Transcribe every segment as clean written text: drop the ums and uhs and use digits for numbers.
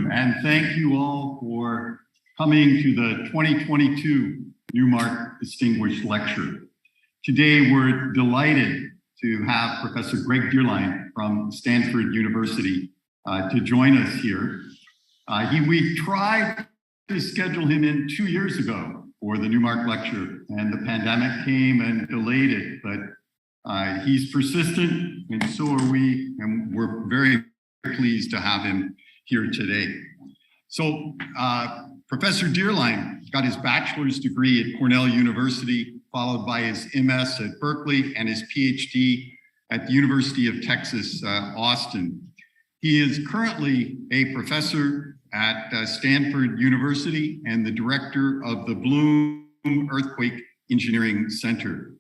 afternoon, and thank you all for coming to the 2022 Newmark Distinguished Lecture. Today, we're delighted to have Professor Greg Deierlein from Stanford University to join us here. We tried to schedule him in 2 years ago for the Newmark Lecture, and the pandemic came and delayed it, but he's persistent, and so are we, and we're very pleased to have him here today. So Professor Deierlein got his bachelor's degree at Cornell University, followed by his MS at Berkeley and his PhD at the University of Texas, Austin. He is currently a professor at Stanford University and the director of the Blume Earthquake Engineering Center.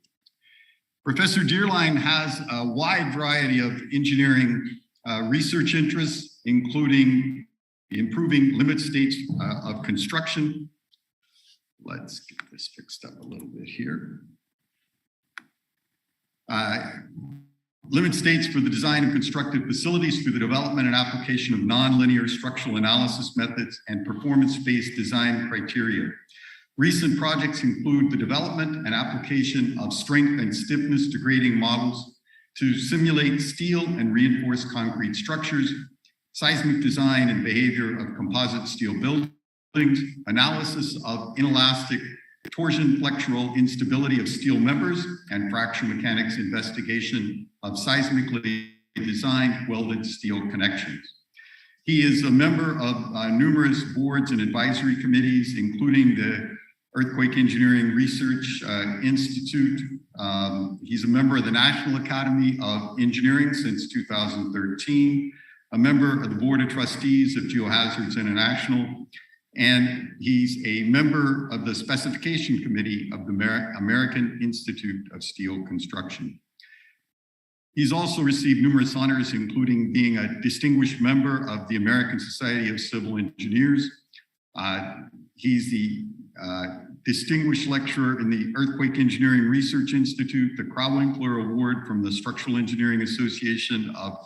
Professor Deierlein has a wide variety of engineering research interests, including improving limit states of construction. Let's get this fixed up a little bit here. Limit states for the design of constructed facilities through the development and application of nonlinear structural analysis methods and performance-based design criteria. Recent projects include the development and application of strength and stiffness degrading models to simulate steel and reinforced concrete structures, seismic design and behavior of composite steel buildings, analysis of inelastic torsion flexural instability of steel members, and fracture mechanics investigation of seismically designed welded steel connections. He is a member of numerous boards and advisory committees, including the Earthquake Engineering Research Institute. He's a member of the National Academy of Engineering since 2013, a member of the Board of Trustees of Geohazards International, and he's a member of the Specification Committee of the American Institute of Steel Construction. He's also received numerous honors, including being a distinguished member of the American Society of Civil Engineers. He's the distinguished lecturer in the Earthquake Engineering Research Institute, the Krauwinkler Award from the Structural Engineering Association of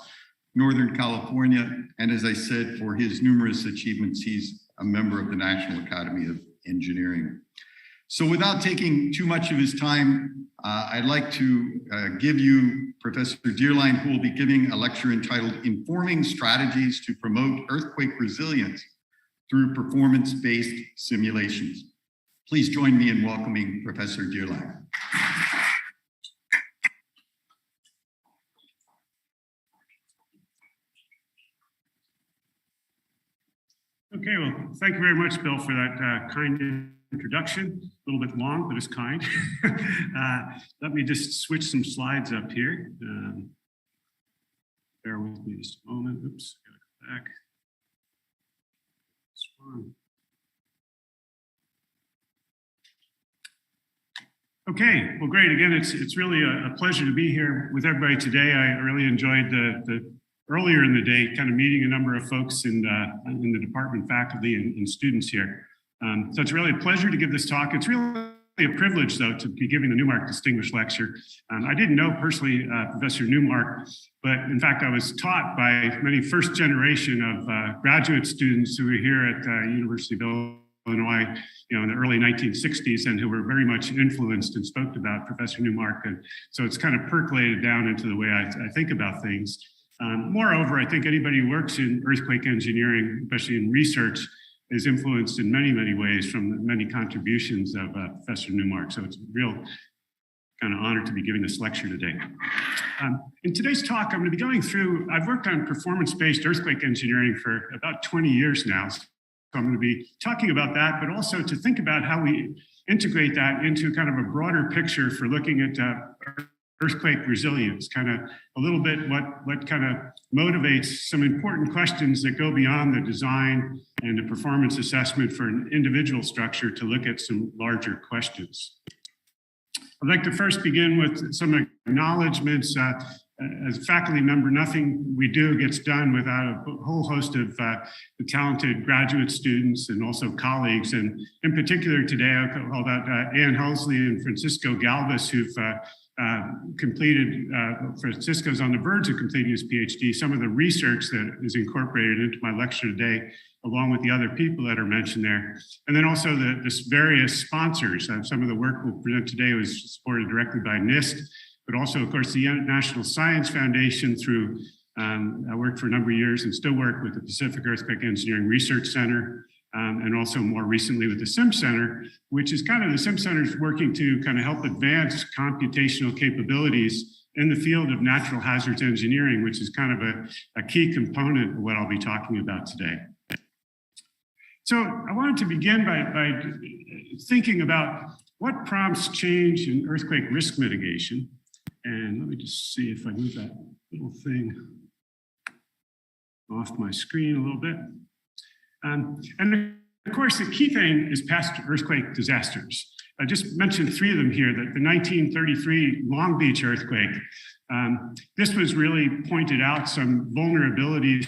Northern California, and as I said, for his numerous achievements, he's a member of the National Academy of Engineering. So without taking too much of his time, I'd like to give you Professor Deierlein, who will be giving a lecture entitled Informing Strategies to Promote Earthquake Resilience Through Performance-Based Simulations. Please join me in welcoming Professor Deierlein. Okay, well, thank you very much, Bill, for that kind introduction. A little bit long, but it's kind. Let me just switch some slides up here. Bear with me just a moment. Oops, gotta go back. Okay, well, great. Again, it's really a pleasure to be here with everybody today. I really enjoyed the earlier in the day kind of meeting a number of folks in the department, faculty, and students here. So it's really a pleasure to give this talk. It's really a privilege, though, to be giving the Newmark Distinguished Lecture. I didn't know personally Professor Newmark, but in fact, I was taught by many first generation of graduate students who were here at University of Illinois, in the early 1960s, and who were very much influenced and spoke about Professor Newmark. And so it's kind of percolated down into the way I think about things. Moreover, I think anybody who works in earthquake engineering, especially in research, is influenced in many, many ways from the many contributions of Professor Newmark. So it's a real kind of honor to be giving this lecture today. In today's talk, I'm going to be going through, I've worked on performance-based earthquake engineering for about 20 years now. So I'm going to be talking about that, but also to think about how we integrate that into kind of a broader picture for looking at earthquake resilience, kind of a little bit what kind of motivates some important questions that go beyond the design and the performance assessment for an individual structure to look at some larger questions. I'd like to first begin with some acknowledgements. As a faculty member, nothing we do gets done without a whole host of talented graduate students and also colleagues. And in particular today, I'll call out Ann Hulsley and Francisco Galvez, who've completed, Francisco's on the verge of completing his PhD. Some of the research that is incorporated into my lecture today along with the other people that are mentioned there. And then also the various sponsors. Some of the work we'll present today was supported directly by NIST, but also, of course, the National Science Foundation through, I worked for a number of years and still work with the Pacific Earthquake Engineering Research Center, and also more recently with the SIM Center, which is kind of the SIM Center is working to kind of help advance computational capabilities in the field of natural hazards engineering, which is kind of a key component of what I'll be talking about today. So I wanted to begin by thinking about what prompts change in earthquake risk mitigation. And let me just see if I move that little thing off my screen a little bit. And of course, the key thing is past earthquake disasters. I just mentioned three of them here, that the 1933 Long Beach earthquake. This was really pointed out some vulnerabilities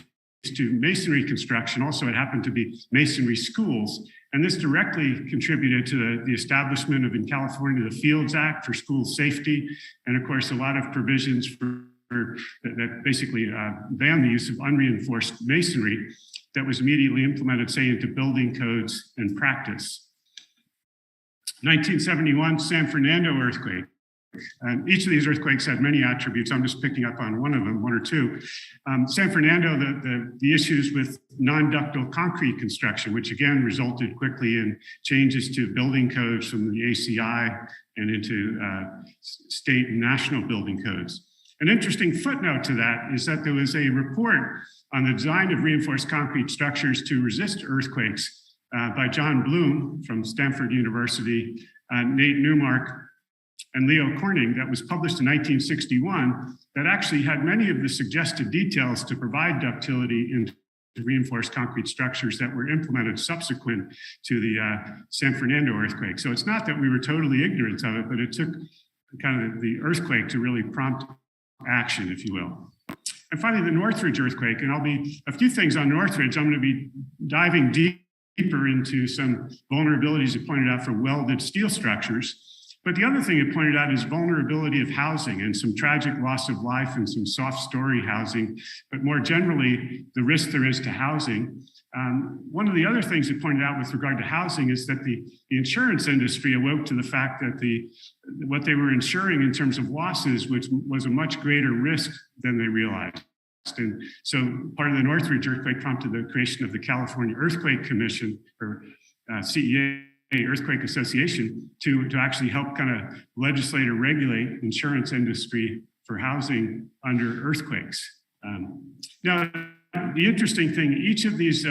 to masonry construction. Also, it happened to be masonry schools. And this directly contributed to the establishment of, in California, the Fields Act for school safety. And of course, a lot of provisions that basically ban the use of unreinforced masonry that was immediately implemented, say, into building codes and practice. 1971 San Fernando earthquake. And each of these earthquakes had many attributes. I'm just picking up on one of them, one or two. San Fernando, the issues with non-ductile concrete construction, which again resulted quickly in changes to building codes from the ACI and into state and national building codes. An interesting footnote to that is that there was a report on the design of reinforced concrete structures to resist earthquakes by John Blume from Stanford University, Nate Newmark, and Leo Corning that was published in 1961 that actually had many of the suggested details to provide ductility into reinforced concrete structures that were implemented subsequent to the San Fernando earthquake. So it's not that we were totally ignorant of it, but it took kind of the earthquake to really prompt action, if you will. And finally, the Northridge earthquake, and I'll be a few things on Northridge. I'm going to be diving deeper into some vulnerabilities it pointed out for welded steel structures. But the other thing it pointed out is vulnerability of housing and some tragic loss of life and some soft story housing, but more generally, the risk there is to housing. One of the other things it pointed out with regard to housing is that the insurance industry awoke to the fact that what they were insuring in terms of losses, which was a much greater risk than they realized. And so part of the Northridge earthquake prompted the creation of the California Earthquake Commission, or CEA, Earthquake Association, to actually help kind of legislate or regulate insurance industry for housing under earthquakes. Now, the interesting thing, each of these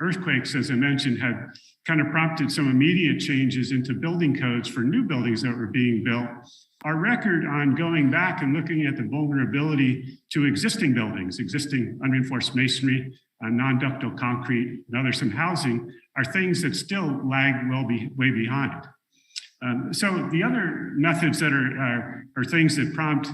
earthquakes, as I mentioned, had kind of prompted some immediate changes into building codes for new buildings that were being built. Our record on going back and looking at the vulnerability to existing buildings, existing unreinforced masonry, non-ductile concrete, and other some housing, are things that still lag way behind. So the other methods that are things that prompt,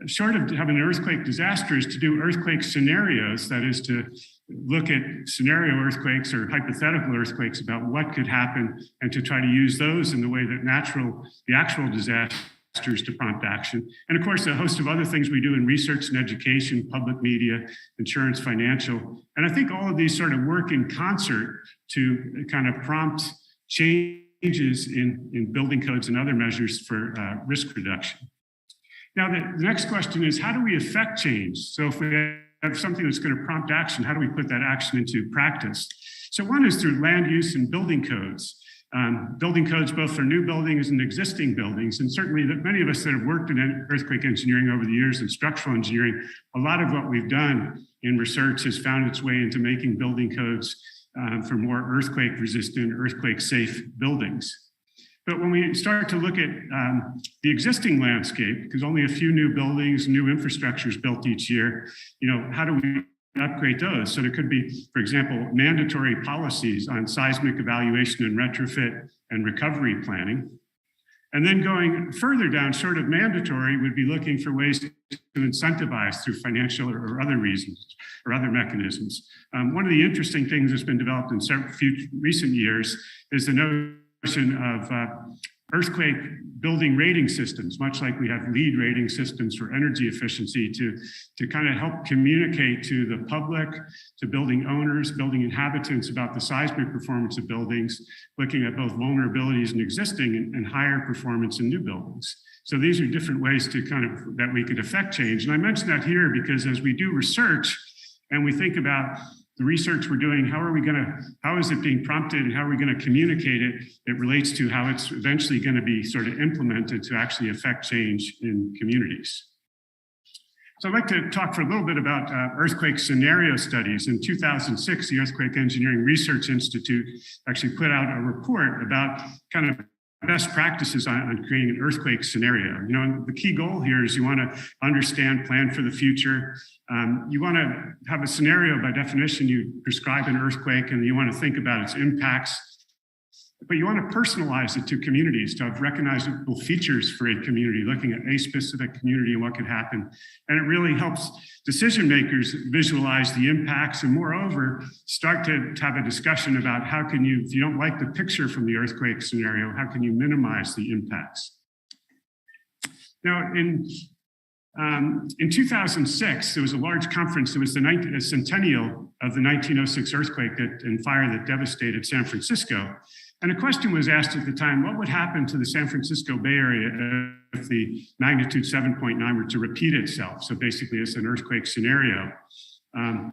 short of having an earthquake disaster, is to do earthquake scenarios. That is to look at scenario earthquakes or hypothetical earthquakes about what could happen, and to try to use those in the way that the actual disasters to prompt action. And of course, a host of other things we do in research and education, public media, insurance, financial. And I think all of these sort of work in concert to kind of prompt changes in building codes and other measures for risk reduction. Now, the next question is, how do we affect change? So if we have something that's going to prompt action, how do we put that action into practice? So one is through land use and building codes. Building codes both for new buildings and existing buildings. And certainly that many of us that have worked in earthquake engineering over the years and structural engineering, a lot of what we've done in research has found its way into making building codes for more earthquake resistant, earthquake safe buildings. But when we start to look at the existing landscape, because only a few new buildings, new infrastructure is built each year, how do we upgrade those? So there could be, for example, mandatory policies on seismic evaluation and retrofit and recovery planning. And then going further down, short of mandatory, would be looking for ways to incentivize through financial or other reasons or other mechanisms. One of the interesting things that's been developed in recent years is the notion of earthquake building rating systems, much like we have LEED rating systems for energy efficiency, to kind of help communicate to the public, to building owners, building inhabitants about the seismic performance of buildings, looking at both vulnerabilities in existing and higher performance in new buildings. So these are different ways to that we could affect change. And I mention that here because as we do research and we think about the research we're doing, how is it being prompted and how are we going to communicate it? It relates to how it's eventually going to be sort of implemented to actually affect change in communities. So I'd like to talk for a little bit about earthquake scenario studies. In 2006, the Earthquake Engineering Research Institute actually put out a report about kind of best practices on creating an earthquake scenario. You know, the key goal here is you want to understand, plan for the future. You want to have a scenario. By definition, you prescribe an earthquake and you want to think about its impacts, but you want to personalize it to communities, to have recognizable features for a community, looking at a specific community and what could happen. And it really helps decision makers visualize the impacts and moreover, start to have a discussion about how can you, if you don't like the picture from the earthquake scenario, how can you minimize the impacts? Now, in 2006, there was a large conference. It was the centennial of the 1906 earthquake and fire that devastated San Francisco. And a question was asked at the time, what would happen to the San Francisco Bay Area if the magnitude 7.9 were to repeat itself? So basically it's an earthquake scenario. And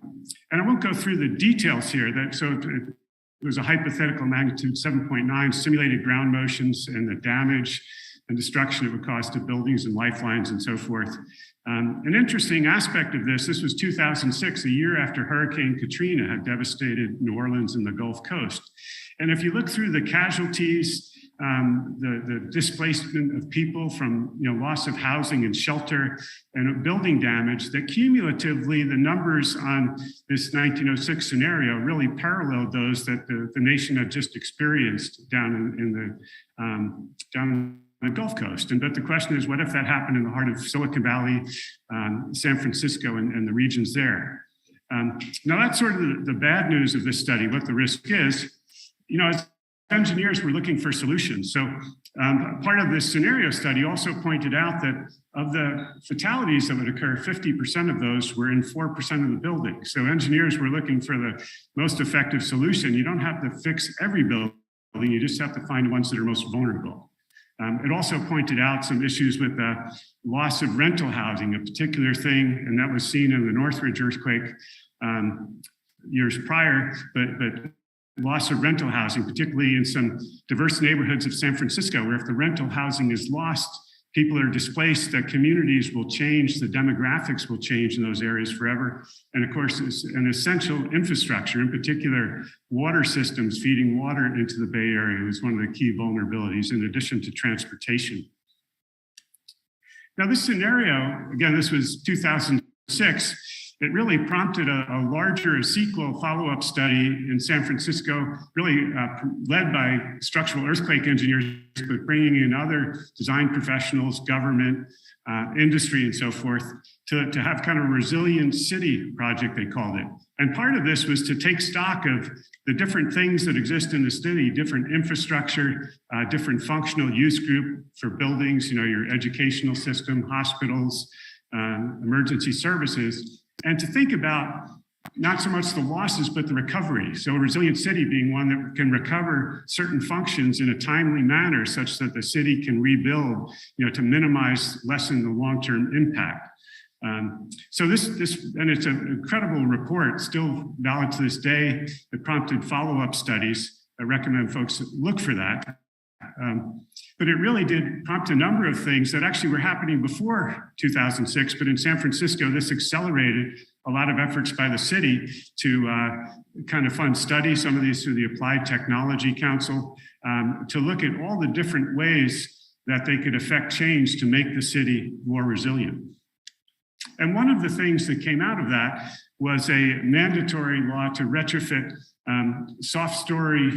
I won't go through the details here. It was a hypothetical magnitude 7.9, simulated ground motions and the damage and destruction it would cause to buildings and lifelines and so forth. An interesting aspect of this was 2006, a year after Hurricane Katrina had devastated New Orleans and the Gulf Coast. And if you look through the casualties, the displacement of people from loss of housing and shelter and building damage, that cumulatively the numbers on this 1906 scenario really paralleled those that the nation had just experienced down in the Gulf Coast. But the question is, what if that happened in the heart of Silicon Valley, San Francisco, and the regions there? Now that's sort of the bad news of this study, what the risk is. As engineers, we're looking for solutions. So part of this scenario study also pointed out that of the fatalities that would occur, 50% of those were in 4% of the building. So engineers were looking for the most effective solution. You don't have to fix every building, you just have to find the ones that are most vulnerable. It also pointed out some issues with the loss of rental housing, a particular thing, and that was seen in the Northridge earthquake years prior, but loss of rental housing, particularly in some diverse neighborhoods of San Francisco, where if the rental housing is lost, people are displaced, that communities will change, the demographics will change in those areas forever. And of course, it's an essential infrastructure, in particular, water systems feeding water into the Bay Area is one of the key vulnerabilities, in addition to transportation. Now, this scenario, again, this was 2006, it really prompted a larger sequel follow-up study in San Francisco, really led by structural earthquake engineers, but bringing in other design professionals, government, industry, and so forth, to have kind of a resilient city project, they called it. And part of this was to take stock of the different things that exist in the city, different infrastructure, different functional use group for buildings, your educational system, hospitals, emergency services, and to think about not so much the losses, but the recovery. So a resilient city being one that can recover certain functions in a timely manner such that the city can rebuild, to minimize, lessen the long-term impact. So this, and it's an incredible report, still valid to this day. It prompted follow-up studies. I recommend folks look for that. But it really did prompt a number of things that actually were happening before 2006, but in San Francisco, this accelerated a lot of efforts by the city to kind of fund studies, some of these through the Applied Technology Council, to look at all the different ways that they could affect change to make the city more resilient. And one of the things that came out of that was a mandatory law to retrofit soft story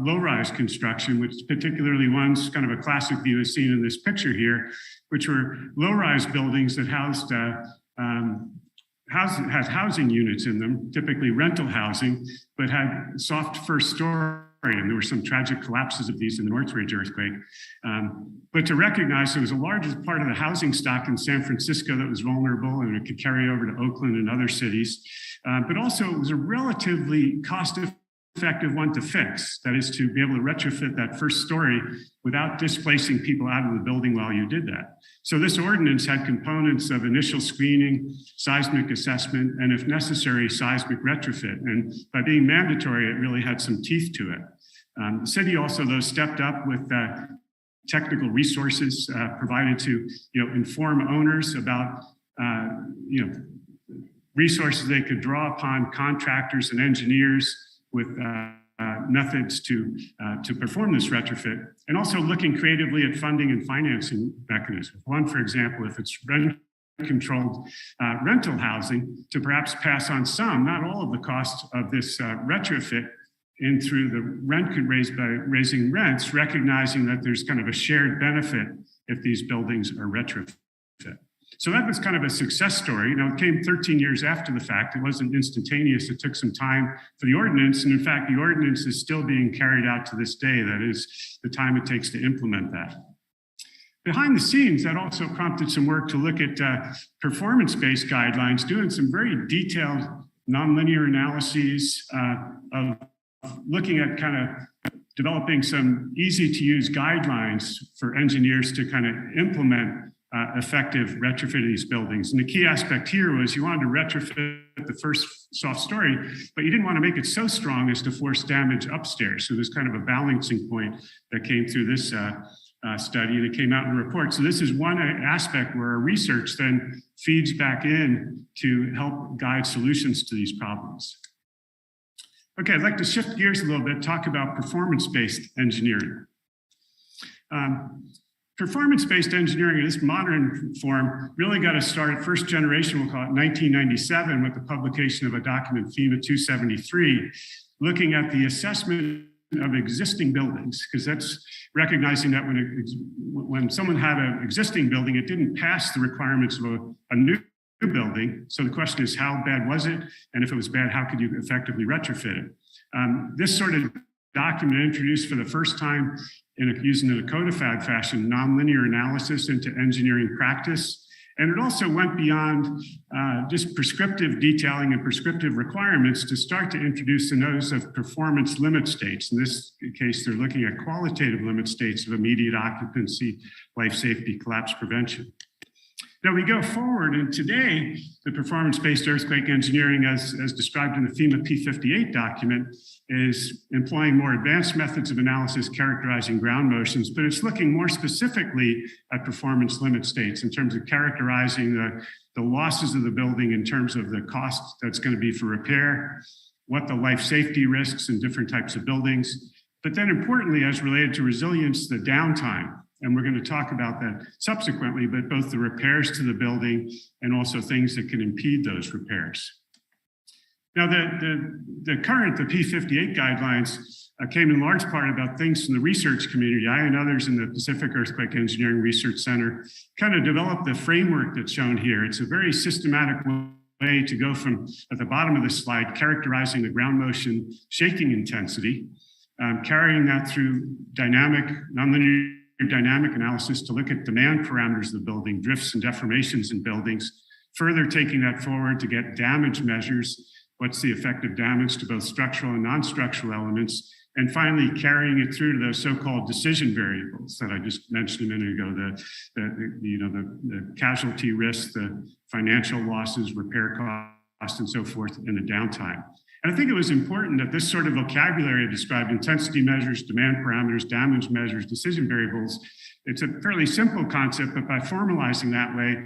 low-rise construction, which particularly one's kind of a classic view is seen in this picture here, which were low-rise buildings that housed had housing units in them, typically rental housing, but had soft first story and there were some tragic collapses of these in the Northridge earthquake. But to recognize there was a large part of the housing stock in San Francisco that was vulnerable and it could carry over to Oakland and other cities. But also it was a relatively cost-effective one to fix. That is to be able to retrofit that first story without displacing people out of the building while you did that. So this ordinance had components of initial screening, seismic assessment, and if necessary, seismic retrofit. And by being mandatory, it really had some teeth to it. The city also, though, stepped up with technical resources provided to, inform owners about, resources they could draw upon, contractors and engineers with methods to perform this retrofit, and also looking creatively at funding and financing mechanisms. One, for example, if it's rent-controlled rental housing, to perhaps pass on some, not all of the cost of this retrofit in through the rent could raise by raising rents, recognizing that there's kind of a shared benefit if these buildings are retrofit. So that was kind of a success story. It came 13 years after the fact. It wasn't instantaneous. It took some time for the ordinance. And in fact, the ordinance is still being carried out to this day. That is the time it takes to implement that. Behind the scenes, that also prompted some work to look at performance-based guidelines, doing some very detailed nonlinear analyses of looking at kind of developing some easy-to-use guidelines for engineers to kind of implement effective retrofit of these buildings. And the key aspect here was you wanted to retrofit the first soft story, but you didn't want to make it so strong as to force damage upstairs. So there's kind of a balancing point that came through this study, and it came out in the report. So this is one aspect where our research then feeds back in to help guide solutions to these problems. Okay, I'd like to shift gears a little bit, talk about performance-based engineering. Performance-based engineering in this modern form really got to start, first generation, we'll call it 1997, with the publication of a document, FEMA 273, looking at the assessment of existing buildings, because that's recognizing that when someone had an existing building, it didn't pass the requirements of a new building. So the question is, how bad was it? And if it was bad, how could you effectively retrofit it? This sort of document introduced for the first time using in a codified fashion, nonlinear analysis into engineering practice. And it also went beyond just prescriptive detailing and prescriptive requirements to start to introduce the notice of performance limit states. In this case, they're looking at qualitative limit states of immediate occupancy, life safety, collapse prevention. Now we go forward, and today, the performance-based earthquake engineering, as described in the FEMA P58 document, is employing more advanced methods of analysis characterizing ground motions, but it's looking more specifically at performance limit states in terms of characterizing the losses of the building in terms of the cost that's going to be for repair, what the life safety risks in different types of buildings, but then importantly, as related to resilience, the downtime. And we're going to talk about that subsequently, but both the repairs to the building and also things that can impede those repairs. Now, the P58 guidelines came in large part about things from the research community. I and others in the Pacific Earthquake Engineering Research Center kind of developed the framework that's shown here. It's a very systematic way to go from, at the bottom of the slide, characterizing the ground motion shaking intensity, carrying that through nonlinear dynamic analysis to look at demand parameters of the building, drifts and deformations in buildings, further taking that forward to get damage measures, what's the effective damage to both structural and non-structural elements, and finally carrying it through to those so-called decision variables that I just mentioned a minute ago, the casualty risk, the financial losses, repair costs, and so forth, and the downtime. And I think it was important that this sort of vocabulary described intensity measures, demand parameters, damage measures, decision variables. It's a fairly simple concept, but by formalizing that way,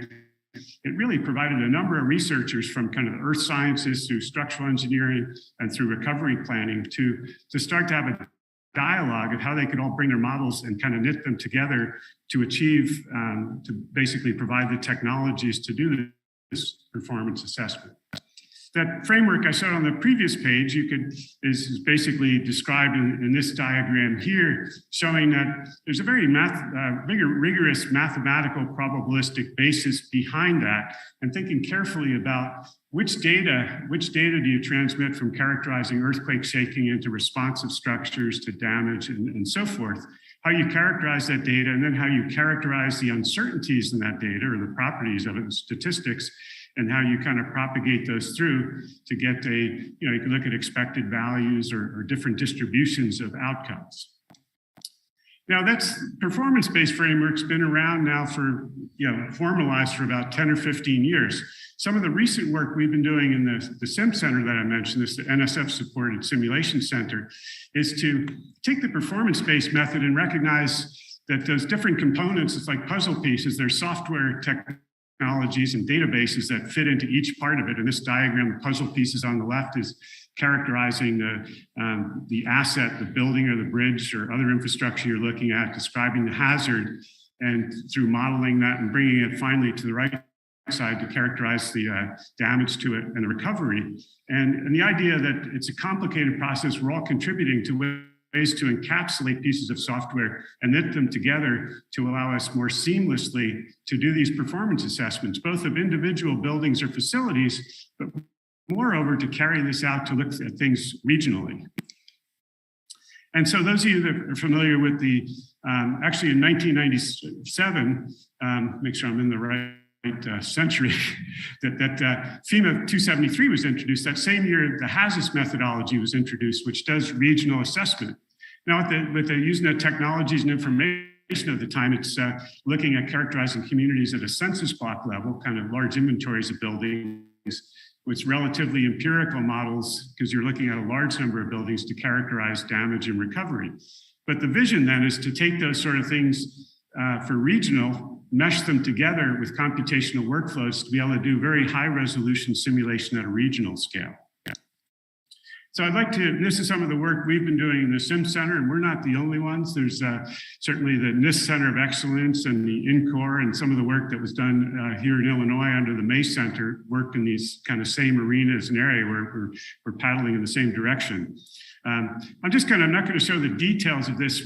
it really provided a number of researchers from kind of the earth sciences through structural engineering and through recovery planning to start to have a dialogue of how they could all bring their models and kind of knit them together to achieve, to basically provide the technologies to do this performance assessment. That framework I showed on the previous page is basically described in this diagram here, showing that there's a very rigorous mathematical probabilistic basis behind that, and thinking carefully about which data do you transmit from characterizing earthquake shaking into responsive structures to damage and so forth. How you characterize that data, and then how you characterize the uncertainties in that data, or the properties of it, the statistics, and how you kind of propagate those through to get you can look at expected values or different distributions of outcomes. Now, that's performance-based framework's been around now for, formalized for about 10 or 15 years. Some of the recent work we've been doing in the Sim Center that I mentioned, the NSF-supported simulation center, is to take the performance-based method and recognize that those different components, it's like puzzle pieces, they're software technologies and databases that fit into each part of it. In this diagram, the puzzle pieces on the left is characterizing the asset, the building or the bridge or other infrastructure you're looking at, describing the hazard, and through modeling that and bringing it finally to the right side to characterize the damage to it and the recovery. And the idea that it's a complicated process, we're all contributing to ways to encapsulate pieces of software and knit them together to allow us more seamlessly to do these performance assessments, both of individual buildings or facilities, but moreover, to carry this out to look at things regionally. And so those of you that are familiar with the, actually in 1997, make sure I'm in the right century, that FEMA 273 was introduced. That same year, the HAZIS methodology was introduced, which does regional assessment. Now, with using the technologies and information of the time, it's looking at characterizing communities at a census block level, kind of large inventories of buildings, with relatively empirical models, because you're looking at a large number of buildings to characterize damage and recovery. But the vision then is to take those sort of things for regional, mesh them together with computational workflows to be able to do very high resolution simulation at a regional scale. So I'd like to, this is some of the work we've been doing in the Sim Center, and we're not the only ones. There's certainly the NIST Center of Excellence and the INCOR, and some of the work that was done here in Illinois under the May Center, work in these kind of same arenas and area where we're paddling in the same direction. I'm not going to show the details of this.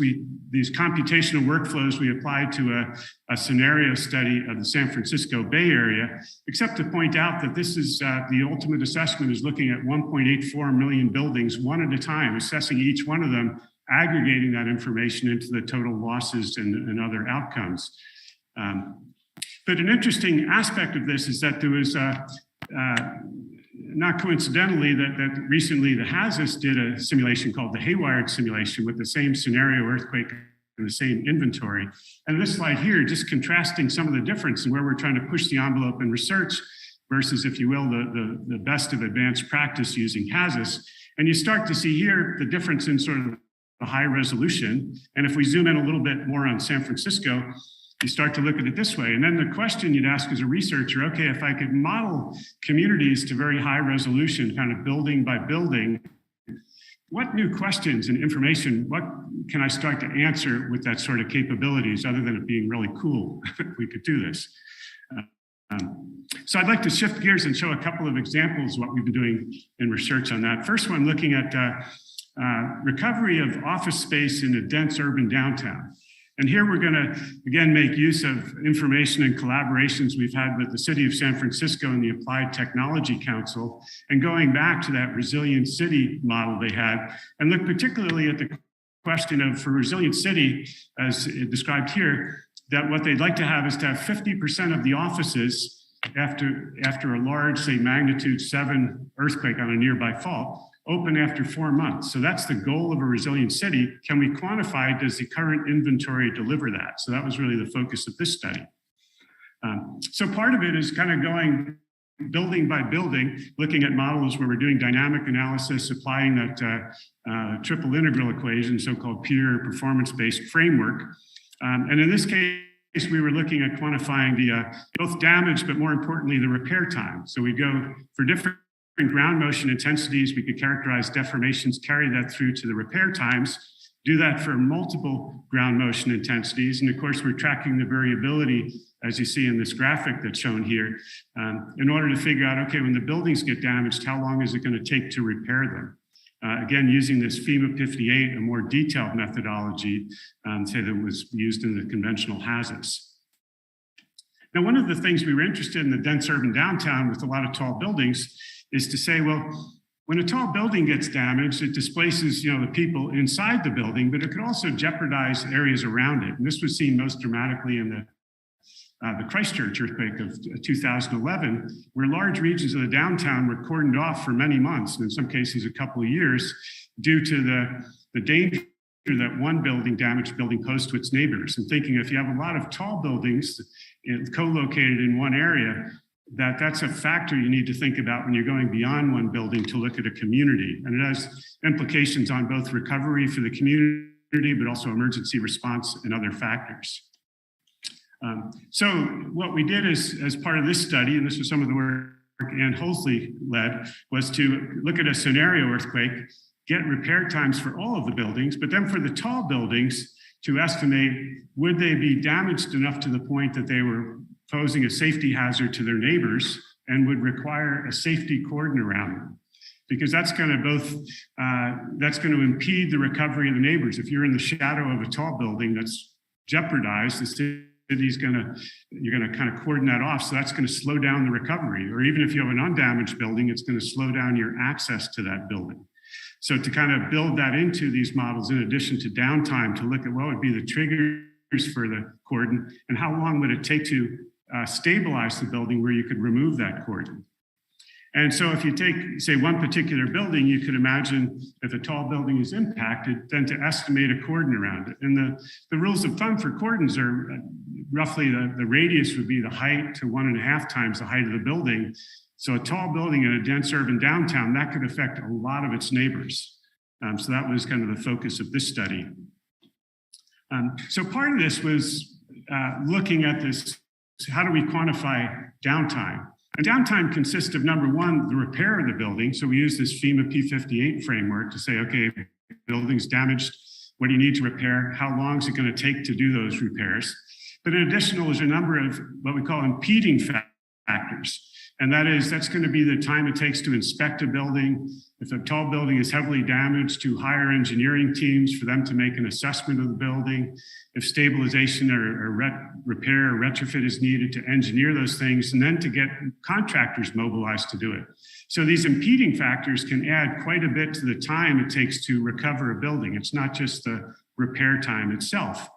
These computational workflows we applied to a scenario study of the San Francisco Bay Area, except to point out that this is the ultimate assessment is looking at 1.84 million buildings, one at a time, assessing each one of them, aggregating that information into the total losses and other outcomes. But an interesting aspect of this is that there was not coincidentally, that recently the HAZIS did a simulation called the Haywired simulation with the same scenario earthquake and the same inventory. And this slide here, just contrasting some of the difference in where we're trying to push the envelope in research versus, if you will, the best of advanced practice using HAZIS. And you start to see here the difference in sort of the high resolution. And if we zoom in a little bit more on San Francisco, you start to look at it this way. And then the question you'd ask as a researcher, okay, if I could model communities to very high resolution, kind of building by building, what new questions and information, what can I start to answer with that sort of capabilities other than it being really cool if we could do this? So I'd like to shift gears and show a couple of examples of what we've been doing in research on that. First one, looking at recovery of office space in a dense urban downtown. And here we're going to, again, make use of information and collaborations we've had with the City of San Francisco and the Applied Technology Council, and going back to that resilient city model they had, and look particularly at the question of, for resilient city, as described here, that what they'd like to have is to have 50% of the offices after a large, say, magnitude 7 earthquake on a nearby fault, open after 4 months. So that's the goal of a resilient city. Can we quantify, does the current inventory deliver that? So that was really the focus of this study. So part of it is kind of going building by building, looking at models where we're doing dynamic analysis, applying that triple integral equation, so-called peer performance-based framework. And in this case, we were looking at quantifying the both damage, but more importantly, the repair time. So we go for different ground motion intensities, we could characterize deformations, carry that through to the repair times, do that for multiple ground motion intensities. And of course, we're tracking the variability, as you see in this graphic that's shown here, in order to figure out, okay, when the buildings get damaged, how long is it going to take to repair them? Again, using this FEMA 58, a more detailed methodology, say that was used in the conventional HAZUS. Now, one of the things we were interested in the dense urban downtown with a lot of tall buildings is to say, well, when a tall building gets damaged, it displaces, the people inside the building, but it could also jeopardize areas around it. And this was seen most dramatically in the Christchurch earthquake of 2011, where large regions of the downtown were cordoned off for many months, and in some cases a couple of years, due to the danger that one building damaged building posed to its neighbors. And thinking if you have a lot of tall buildings co-located in one area, that's a factor you need to think about when you're going beyond one building to look at a community. And it has implications on both recovery for the community, but also emergency response and other factors. So what we did is, as part of this study, and this was some of the work Ann Holsley led, was to look at a scenario earthquake, get repair times for all of the buildings, but then for the tall buildings to estimate, would they be damaged enough to the point that they were posing a safety hazard to their neighbors and would require a safety cordon around them? Because that's going to impede the recovery of the neighbors. If you're in the shadow of a tall building that's jeopardized, you're going to kind of cordon that off. So that's going to slow down the recovery. Or even if you have an undamaged building, it's going to slow down your access to that building. So to kind of build that into these models, in addition to downtime, to look at what would be the triggers for the cordon and how long would it take to stabilize the building where you could remove that cordon. And so if you take, say, one particular building, you could imagine if a tall building is impacted, then to estimate a cordon around it. And the rules of thumb for cordons are roughly the radius would be the height to 1.5 times the height of the building. So a tall building in a dense urban downtown, that could affect a lot of its neighbors. So that was kind of the focus of this study. So part of this was looking at this, how do we quantify downtime? And downtime consists of, number one, the repair of the building. So we use this FEMA P58 framework to say, okay, building's damaged, what do you need to repair? How long is it going to take to do those repairs? But in addition, there's a number of what we call impeding factors. And that's going to be the time it takes to inspect a building. If a tall building is heavily damaged, to hire engineering teams for them to make an assessment of the building. If stabilization or repair or retrofit is needed, to engineer those things, and then to get contractors mobilized to do it. So these impeding factors can add quite a bit to the time it takes to recover a building. It's not just the repair time itself.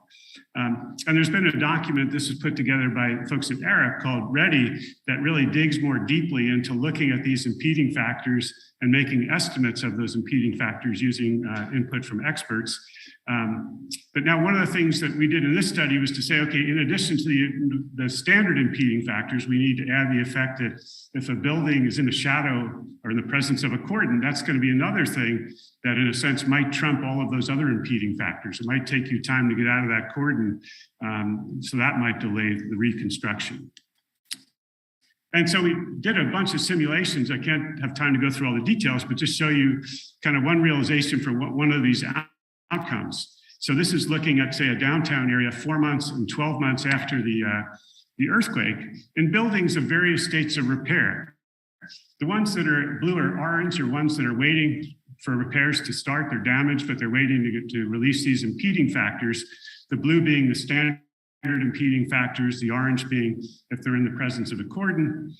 And there's been a document, this is put together by folks at ERIC, called READY, that really digs more deeply into looking at these impeding factors and making estimates of those impeding factors using input from experts. But now one of the things that we did in this study was to say, okay, in addition to the standard impeding factors, we need to add the effect that if a building is in a shadow or in the presence of a cordon, that's going to be another thing that in a sense might trump all of those other impeding factors. It might take you time to get out of that cordon, so that might delay the reconstruction. And so we did a bunch of simulations. I can't have time to go through all the details, but just show you kind of one realization for one of these outcomes. So this is looking at, say, a downtown area 4 months and 12 months after the earthquake in buildings of various states of repair. The ones that are blue or orange are ones that are waiting for repairs to start. They're damaged, but they're waiting to release these impeding factors. The blue being the standard impeding factors, the orange being if they're in the presence of a cordon.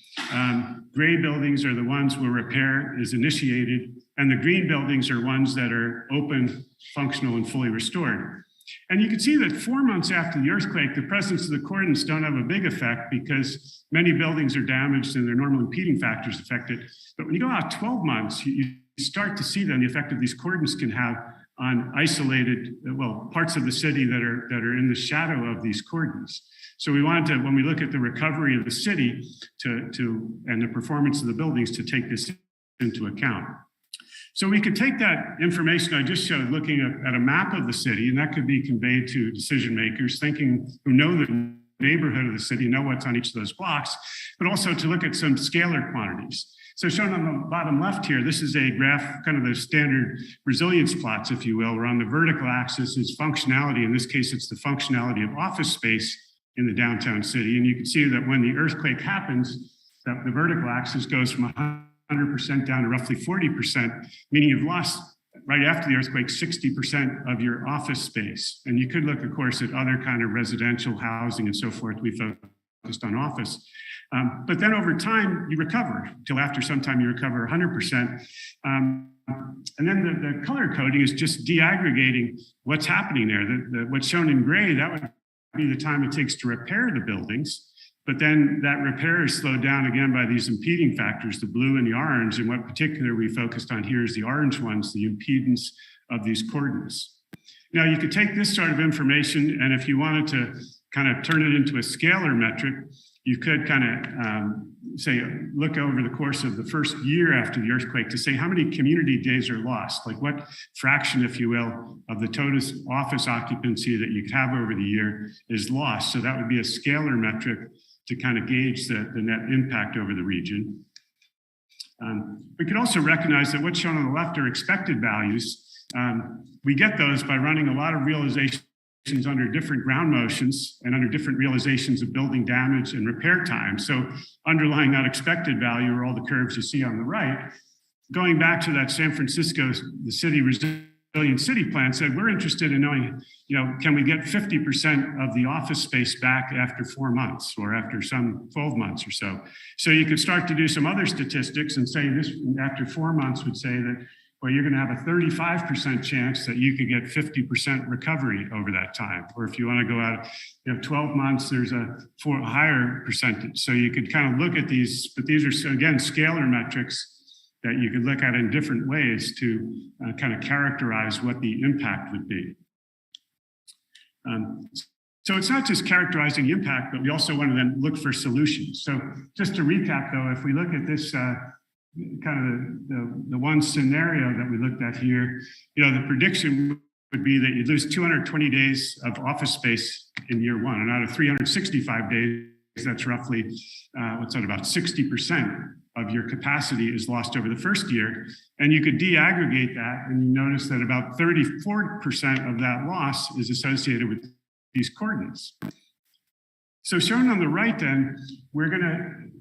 Gray buildings are the ones where repair is initiated, and the green buildings are ones that are open, functional, and fully restored. And you can see that 4 months after the earthquake, the presence of the cordons don't have a big effect because many buildings are damaged and their normal impeding factors affected. But when you go out 12 months, you start to see then the effect that these cordons can have on isolated, parts of the city that are in the shadow of these cordons. So we wanted to, when we look at the recovery of the city and the performance of the buildings, to take this into account. So we could take that information I just showed, looking at a map of the city, and that could be conveyed to decision makers who know the neighborhood of the city, know what's on each of those blocks, but also to look at some scalar quantities. So shown on the bottom left here, this is a graph, kind of the standard resilience plots, if you will, where on the vertical axis is functionality. In this case, it's the functionality of office space in the downtown city. And you can see that when the earthquake happens, that the vertical axis goes from 100% down to roughly 40%, meaning you've lost, right after the earthquake, 60% of your office space. And you could look, of course, at other kind of residential housing and so forth. We focused on office. But then over time, you recover. Till after some time, you recover 100%. And then the color coding is just deaggregating what's happening there. What's shown in gray, that would be the time it takes to repair the buildings. But then that repair is slowed down again by these impeding factors, the blue and the orange. And what particular we focused on here is the orange ones, the impedance of these coordinates. Now, you could take this sort of information, and if you wanted to kind of turn it into a scalar metric, you could kind of say, look over the course of the first year after the earthquake to say how many community days are lost, like what fraction, if you will, of the total office occupancy that you could have over the year is lost. So that would be a scalar metric to kind of gauge the net impact over the region. We could also recognize that what's shown on the left are expected values. We get those by running a lot of realizations under different ground motions and under different realizations of building damage and repair time. So underlying that expected value are all the curves you see on the right. Going back to that San Francisco, the city resilient city plan said, we're interested in knowing, can we get 50% of the office space back after 4 months or after some 12 months or so? So you could start to do some other statistics and say this after 4 months would say that, well, you're going to have a 35% chance that you could get 50% recovery over that time. Or if you want to go out, 12 months, there's a higher percentage. So you could kind of look at these, but these are, again, scalar metrics that you could look at in different ways to kind of characterize what the impact would be. So it's not just characterizing the impact, but we also want to then look for solutions. So just to recap, though, if we look at this kind of the one scenario that we looked at here, the prediction would be that you'd lose 220 days of office space in year one. And out of 365 days, that's roughly, about 60% of your capacity is lost over the first year. And you could deaggregate that, and you notice that about 34% of that loss is associated with these coordinates. So shown on the right then,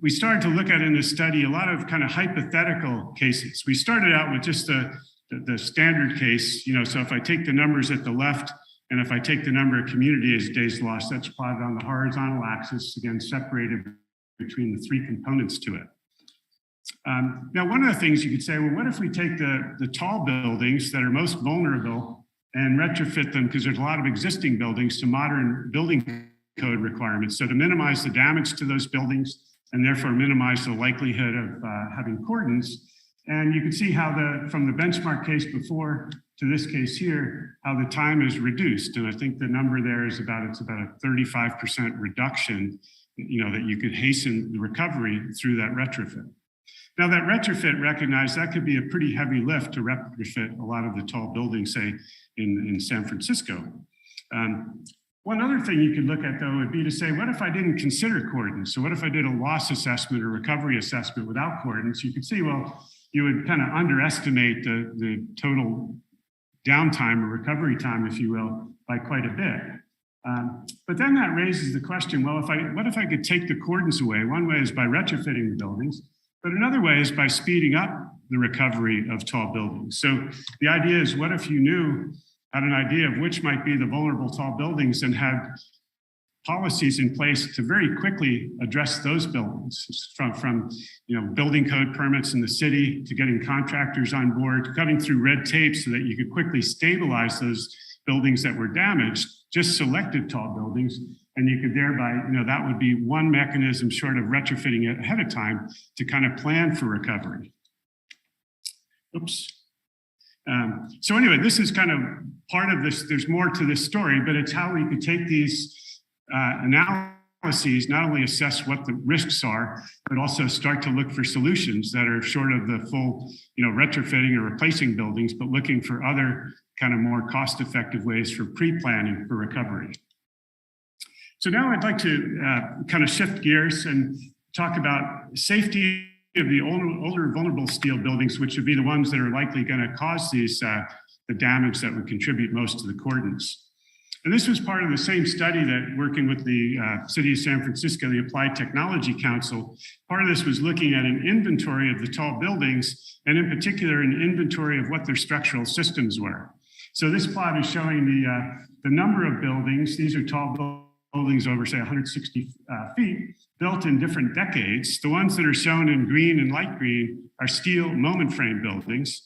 we started to look at in this study a lot of kind of hypothetical cases. We started out with just the standard case, so if I take the numbers at the left, and if I take the number of community days lost, that's plotted on the horizontal axis, again, separated between the three components to it. Now, one of the things you could say, well, what if we take the tall buildings that are most vulnerable and retrofit them, because there's a lot of existing buildings, to modern building code requirements. So to minimize the damage to those buildings and therefore minimize the likelihood of having cordons. And you can see how from the benchmark case before to this case here, how the time is reduced. And I think the number there is about a 35% reduction, that you could hasten the recovery through that retrofit. Now that retrofit, recognize that could be a pretty heavy lift to retrofit a lot of the tall buildings, say in San Francisco. One other thing you could look at, though, would be to say, what if I didn't consider coordinates? So what if I did a loss assessment or recovery assessment without coordinates? You could see, well, you would kind of underestimate the total downtime or recovery time, if you will, by quite a bit. But then that raises the question, well, what if I could take the coordinates away? One way is by retrofitting the buildings, but another way is by speeding up the recovery of tall buildings. So the idea is, what if you had an idea of which might be the vulnerable tall buildings and had policies in place to very quickly address those buildings, from building code permits in the city to getting contractors on board, cutting through red tape so that you could quickly stabilize those buildings that were damaged, just selected tall buildings. And you could thereby, that would be one mechanism short of retrofitting it ahead of time to kind of plan for recovery. Oops. So anyway, this is kind of part of this. There's more to this story, but it's how we could take these analyses, not only assess what the risks are, but also start to look for solutions that are short of the full, retrofitting or replacing buildings, but looking for other kind of more cost-effective ways for pre-planning for recovery. So now I'd like to kind of shift gears and talk about safety of the older vulnerable steel buildings, which would be the ones that are likely going to cause these the damage that would contribute most to the cordons. And this was part of the same study that, working with the City of San Francisco, the Applied Technology Council, part of this was looking at an inventory of the tall buildings, and in particular, an inventory of what their structural systems were. So this plot is showing the number of buildings. These are tall buildings over, say, 160 feet, built in different decades. The ones that are shown in green and light green are steel moment frame buildings.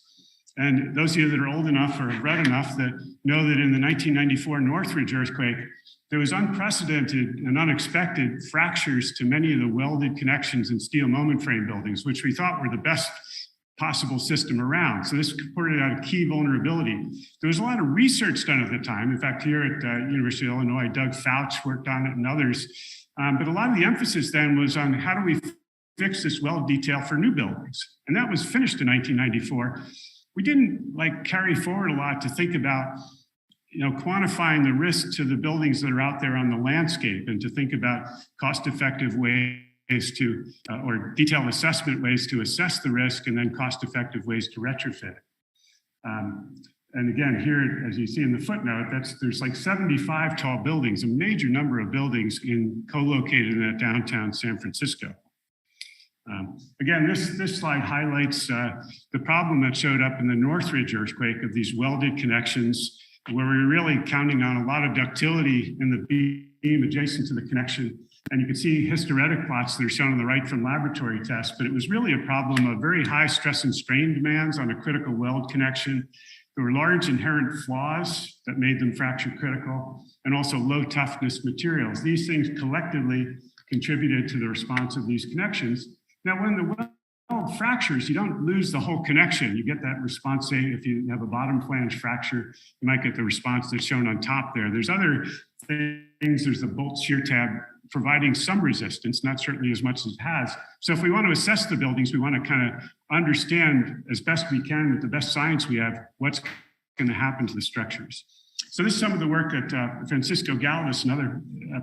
And those of you that are old enough or have read enough that know that in the 1994 Northridge earthquake, there was unprecedented and unexpected fractures to many of the welded connections in steel moment frame buildings, which we thought were the best possible system around. So this pointed out a key vulnerability. There was a lot of research done at the time. In fact, here at University of Illinois, Doug Fouch worked on it and others. But a lot of the emphasis then was on how do we fix this weld detail for new buildings? And that was finished in 1994. We didn't carry forward a lot to think about, quantifying the risk to the buildings that are out there on the landscape, and to think about cost-effective ways to, or detailed assessment ways to assess the risk, and then cost-effective ways to retrofit it. And again, here, as you see in the footnote, there's like 75 tall buildings, a major number of buildings co-located in downtown San Francisco. Again, this slide highlights the problem that showed up in the Northridge earthquake of these welded connections, where we were really counting on a lot of ductility in the beam adjacent to the connection. And you can see hysteretic plots that are shown on the right from laboratory tests, but it was really a problem of very high stress and strain demands on a critical weld connection. There were large inherent flaws that made them fracture critical, and also low toughness materials. These things collectively contributed to the response of these connections. Now, when the weld fractures, you don't lose the whole connection. You get that response, say, if you have a bottom flange fracture, you might get the response that's shown on top there. There's other things. There's the bolt shear tab providing some resistance, not certainly as much as it has. So if we want to assess the buildings, we want to kind of understand as best we can with the best science we have, what's going to happen to the structures. So this is some of the work that Francisco Galvis and other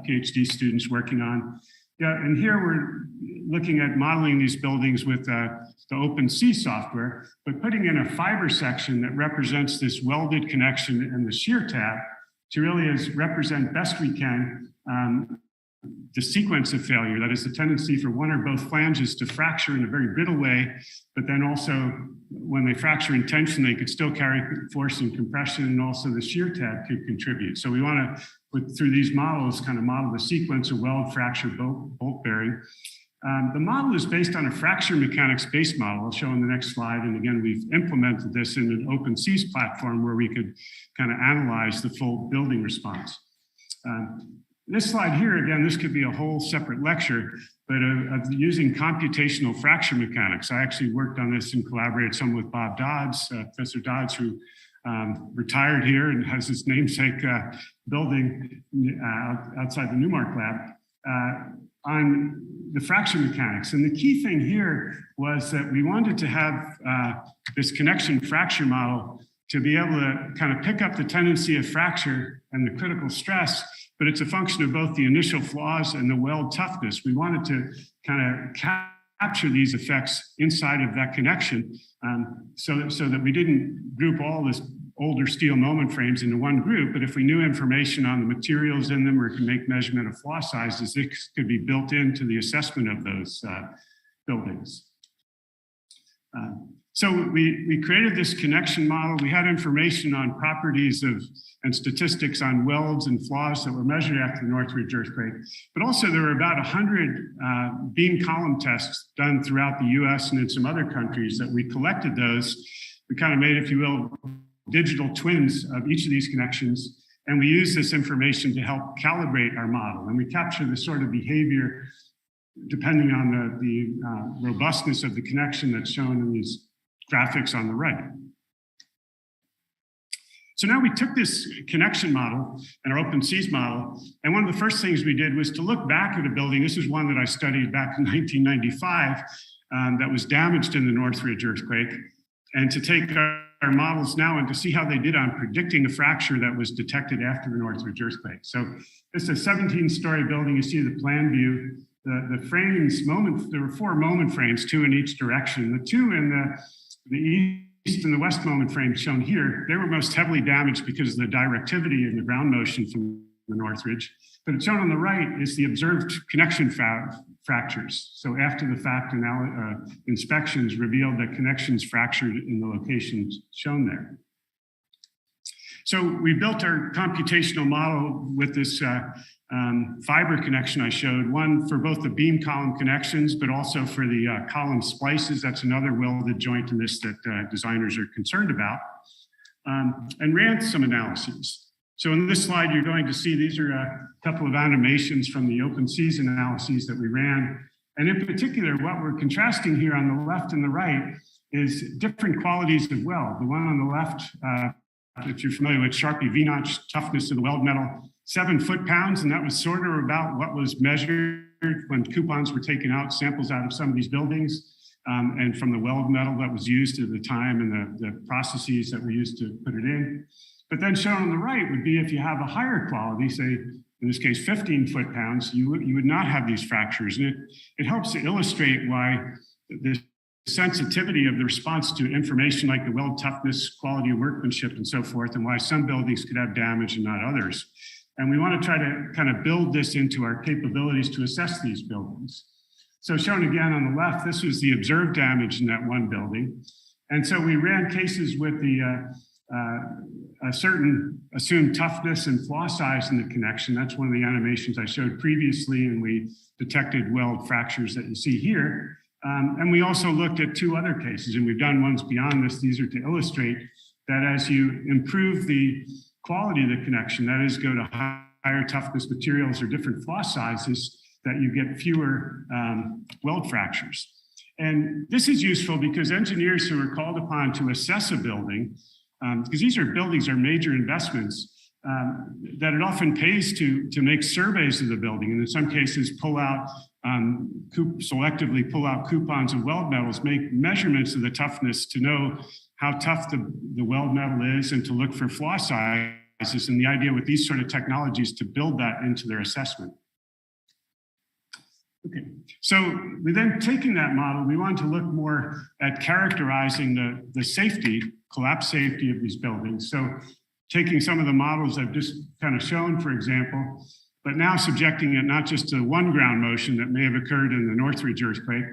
PhD students working on. Yeah, and here we're looking at modeling these buildings with the OpenC software, but putting in a fiber section that represents this welded connection and the shear tab to really represent best we can the sequence of failure. That is the tendency for one or both flanges to fracture in a very brittle way, but then also when they fracture in tension, they could still carry force and compression, and also the shear tab could contribute. So we want to, through these models, kind of model the sequence of weld, fracture, bolt bearing. The model is based on a fracture mechanics based model. I'll show on the next slide. And again, we've implemented this in an OpenC's platform where we could kind of analyze the full building response. This slide here, again, this could be a whole separate lecture, but of using computational fracture mechanics. I actually worked on this and collaborated some with Bob Dodds, Professor Dodds, who retired here and has his namesake building outside the Newmark lab on the fracture mechanics. And the key thing here was that we wanted to have this connection fracture model to be able to kind of pick up the tendency of fracture and the critical stress, but it's a function of both the initial flaws and the weld toughness. We wanted to kind of capture these effects inside of that connection so that we didn't group all this older steel moment frames into one group, but if we knew information on the materials in them or can make measurement of flaw sizes, this could be built into the assessment of those buildings. So we created this connection model. We had information on properties and statistics on welds and flaws that were measured after the Northridge earthquake. But also there were about 100 beam column tests done throughout the US and in some other countries that we collected those. We kind of made, if you will, digital twins of each of these connections. And we use this information to help calibrate our model. And we capture the sort of behavior depending on the robustness of the connection that's shown in these graphics on the right. So now we took this connection model and our OpenC's model, and one of the first things we did was to look back at a building. This is one that I studied back in 1995 that was damaged in the Northridge earthquake, and to take our models now and to see how they did on predicting the fracture that was detected after the Northridge earthquake. So this is a 17-story building. You see the plan view. the frames, there were 4 moment frames, 2 in each direction. The 2 in the east and the west moment frames shown here, they were most heavily damaged because of the directivity and the ground motion from the Northridge. But shown on the right is the observed connection fractures. So after the fact, inspections revealed that connections fractured in the locations shown there. So we built our computational model with this fiber connection I showed, one for both the beam column connections, but also for the column splices. That's another welded joint in this that designers are concerned about, and ran some analyses. So in this slide, you're going to see these are a couple of animations from the open season analyses that we ran. And in particular, what we're contrasting here on the left and the right is different qualities of weld. The one on the left, if you're familiar with Sharpie V-notch toughness of the weld metal, 7 foot-pounds, and that was sort of about what was measured when coupons were taken out, samples out of some of these buildings, and from the weld metal that was used at the time and the processes that were used to put it in. But then shown on the right would be if you have a higher quality, say in this case 15 foot-pounds, you would not have these fractures. And it helps to illustrate why the sensitivity of the response to information like the weld toughness, quality of workmanship, and so forth, and why some buildings could have damage and not others. And we want to try to kind of build this into our capabilities to assess these buildings. So shown again on the left, this was the observed damage in that one building. And so we ran cases with a certain assumed toughness and flaw size in the connection. That's one of the animations I showed previously, and we detected weld fractures that you see here. And we also looked at 2 other cases, and we've done ones beyond this. These are to illustrate that as you improve the quality of the connection, that is, go to higher toughness materials or different flaw sizes, that you get fewer weld fractures. And this is useful because engineers who are called upon to assess a building, because these buildings are major investments, that it often pays to make surveys of the building, and in some cases pull out selectively pull out coupons of weld metals, make measurements of the toughness to know how tough the weld metal is, and to look for flaw sizes. And the idea with these sort of technologies to build that into their assessment. Okay, so we then taking that model, we want to look more at characterizing the safety, collapse safety of these buildings. So taking some of the models I've just kind of shown, for example, but now subjecting it not just to one ground motion that may have occurred in the Northridge earthquake,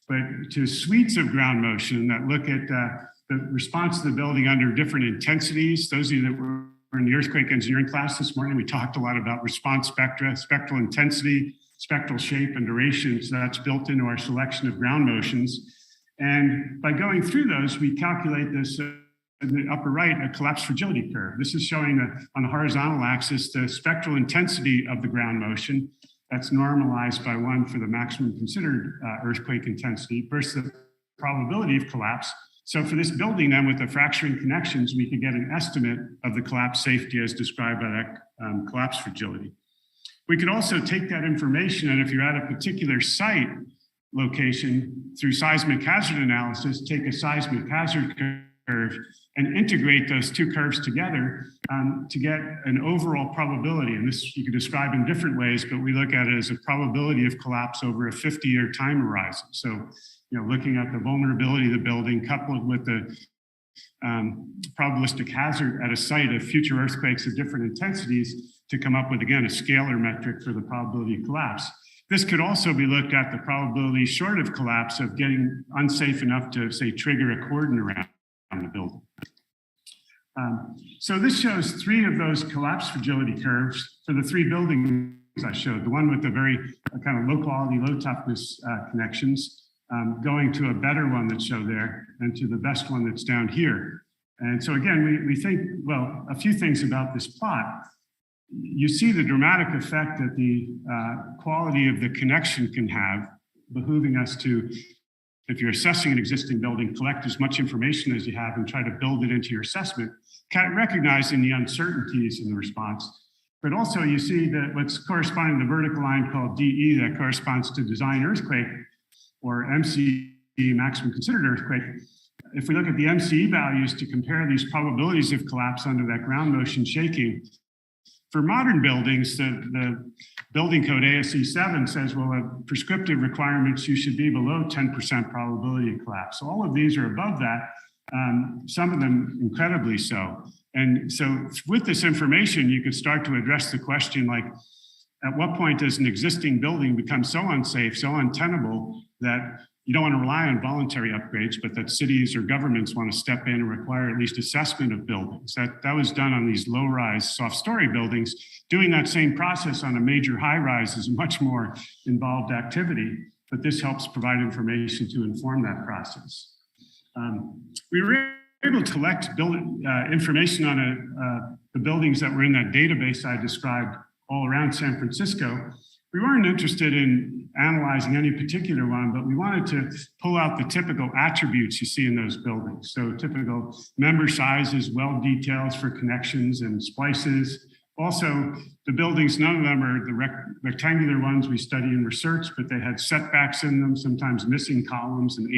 but to suites of ground motion that look at the response to the building under different intensities. Those of you that were in the earthquake engineering class this morning, we talked a lot about response spectra, spectral intensity, spectral shape, and duration. So that's built into our selection of ground motions. And by going through those, we calculate this in the upper right, a collapse fragility curve. This is showing on the horizontal axis the spectral intensity of the ground motion. That's normalized by 1 for the maximum considered earthquake intensity versus the probability of collapse. So for this building then, with the fracturing connections, we could get an estimate of the collapse safety as described by that collapse fragility. We could also take that information, and if you're at a particular site location, through seismic hazard analysis, take a seismic hazard curve and integrate those 2 curves together to get an overall probability. And this you could describe in different ways, but we look at it as a probability of collapse over a 50-year time horizon. So, looking at the vulnerability of the building coupled with the probabilistic hazard at a site of future earthquakes of different intensities to come up with, again, a scalar metric for the probability of collapse. This could also be looked at the probability short of collapse of getting unsafe enough to, say, trigger a cordon around the building. So this shows 3 of those collapse fragility curves for the 3 buildings I showed. The one with the very kind of low quality, low toughness connections, going to a better one that's shown there, and to the best one that's down here. And so again, we think, well, a few things about this plot. You see the dramatic effect that the quality of the connection can have, behooving us to, if you're assessing an existing building, collect as much information as you have and try to build it into your assessment, recognizing the uncertainties in the response. But also you see that what's corresponding to the vertical line called DE, that corresponds to design earthquake, or MCE, maximum considered earthquake. If we look at the MCE values to compare these probabilities of collapse under that ground motion shaking, For modern buildings, the building code ASC 7 says, well, prescriptive requirements, you should be below 10% probability of collapse. So all of these are above that, some of them incredibly so. And so with this information, you could start to address the question like, at what point does an existing building become so unsafe, so untenable that you don't want to rely on voluntary upgrades, but that cities or governments want to step in and require at least assessment of buildings. That was done on these low-rise, soft-story buildings. Doing that same process on a major high-rise is a much more involved activity, but this helps provide information to inform that process. We were able to collect information on the buildings that were in that database I described all around San Francisco. We weren't interested in analyzing any particular one, but we wanted to pull out the typical attributes you see in those buildings. So typical member sizes, weld details for connections and splices. Also, the buildings, none of them are the rectangular ones we study in research, but they had setbacks in them, sometimes missing columns and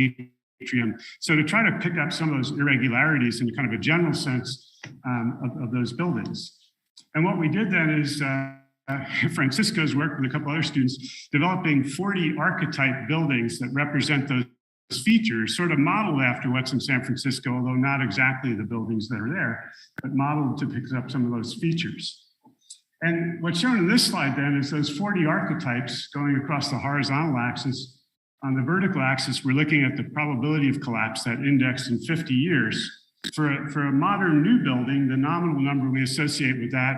atrium. So to try to pick up some of those irregularities in kind of a general sense of those buildings. And what we did then is Francisco's worked with a couple other students developing 40 archetype buildings that represent those features, sort of modeled after what's in San Francisco, although not exactly the buildings that are there, but modeled to pick up some of those features. And what's shown in this slide then is those 40 archetypes going across the horizontal axis. On the vertical axis, we're looking at the probability of collapse, that index in 50 years. For a modern new building, the nominal number we associate with that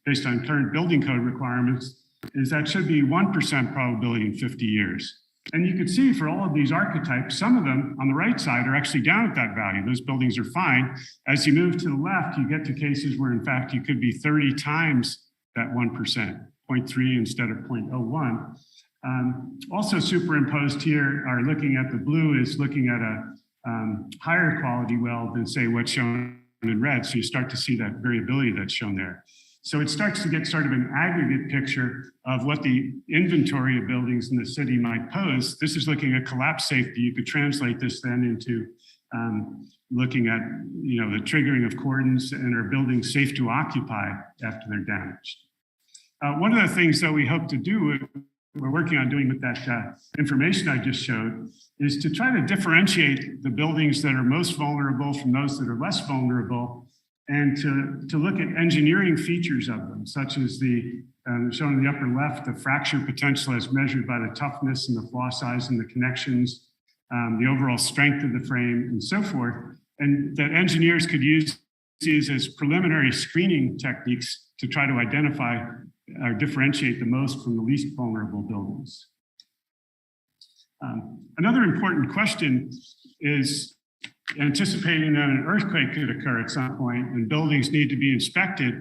based on current building code requirements is that should be 1% probability in 50 years. And you can see for all of these archetypes, some of them on the right side are actually down at that value. Those buildings are fine. As you move to the left, you get to cases where in fact you could be 30 times that 1%, 0.3 instead of 0.01. Also superimposed here are looking at the blue is looking at a higher quality weld than say what's shown in red. So you start to see that variability that's shown there. So it starts to get sort of an aggregate picture of what the inventory of buildings in the city might pose. This is looking at collapse safety. You could translate this then into looking at, the triggering of cordons and are buildings safe to occupy after they're damaged. One of the things that we hope to do, we're working on doing with that information I just showed, is to try to differentiate the buildings that are most vulnerable from those that are less vulnerable, and to look at engineering features of them, such as the shown in the upper left, the fracture potential as measured by the toughness and the flaw size and the connections, the overall strength of the frame, and so forth, and that engineers could use these as preliminary screening techniques to try to identify or differentiate the most from the least vulnerable buildings. Another important question is anticipating that an earthquake could occur at some point and buildings need to be inspected.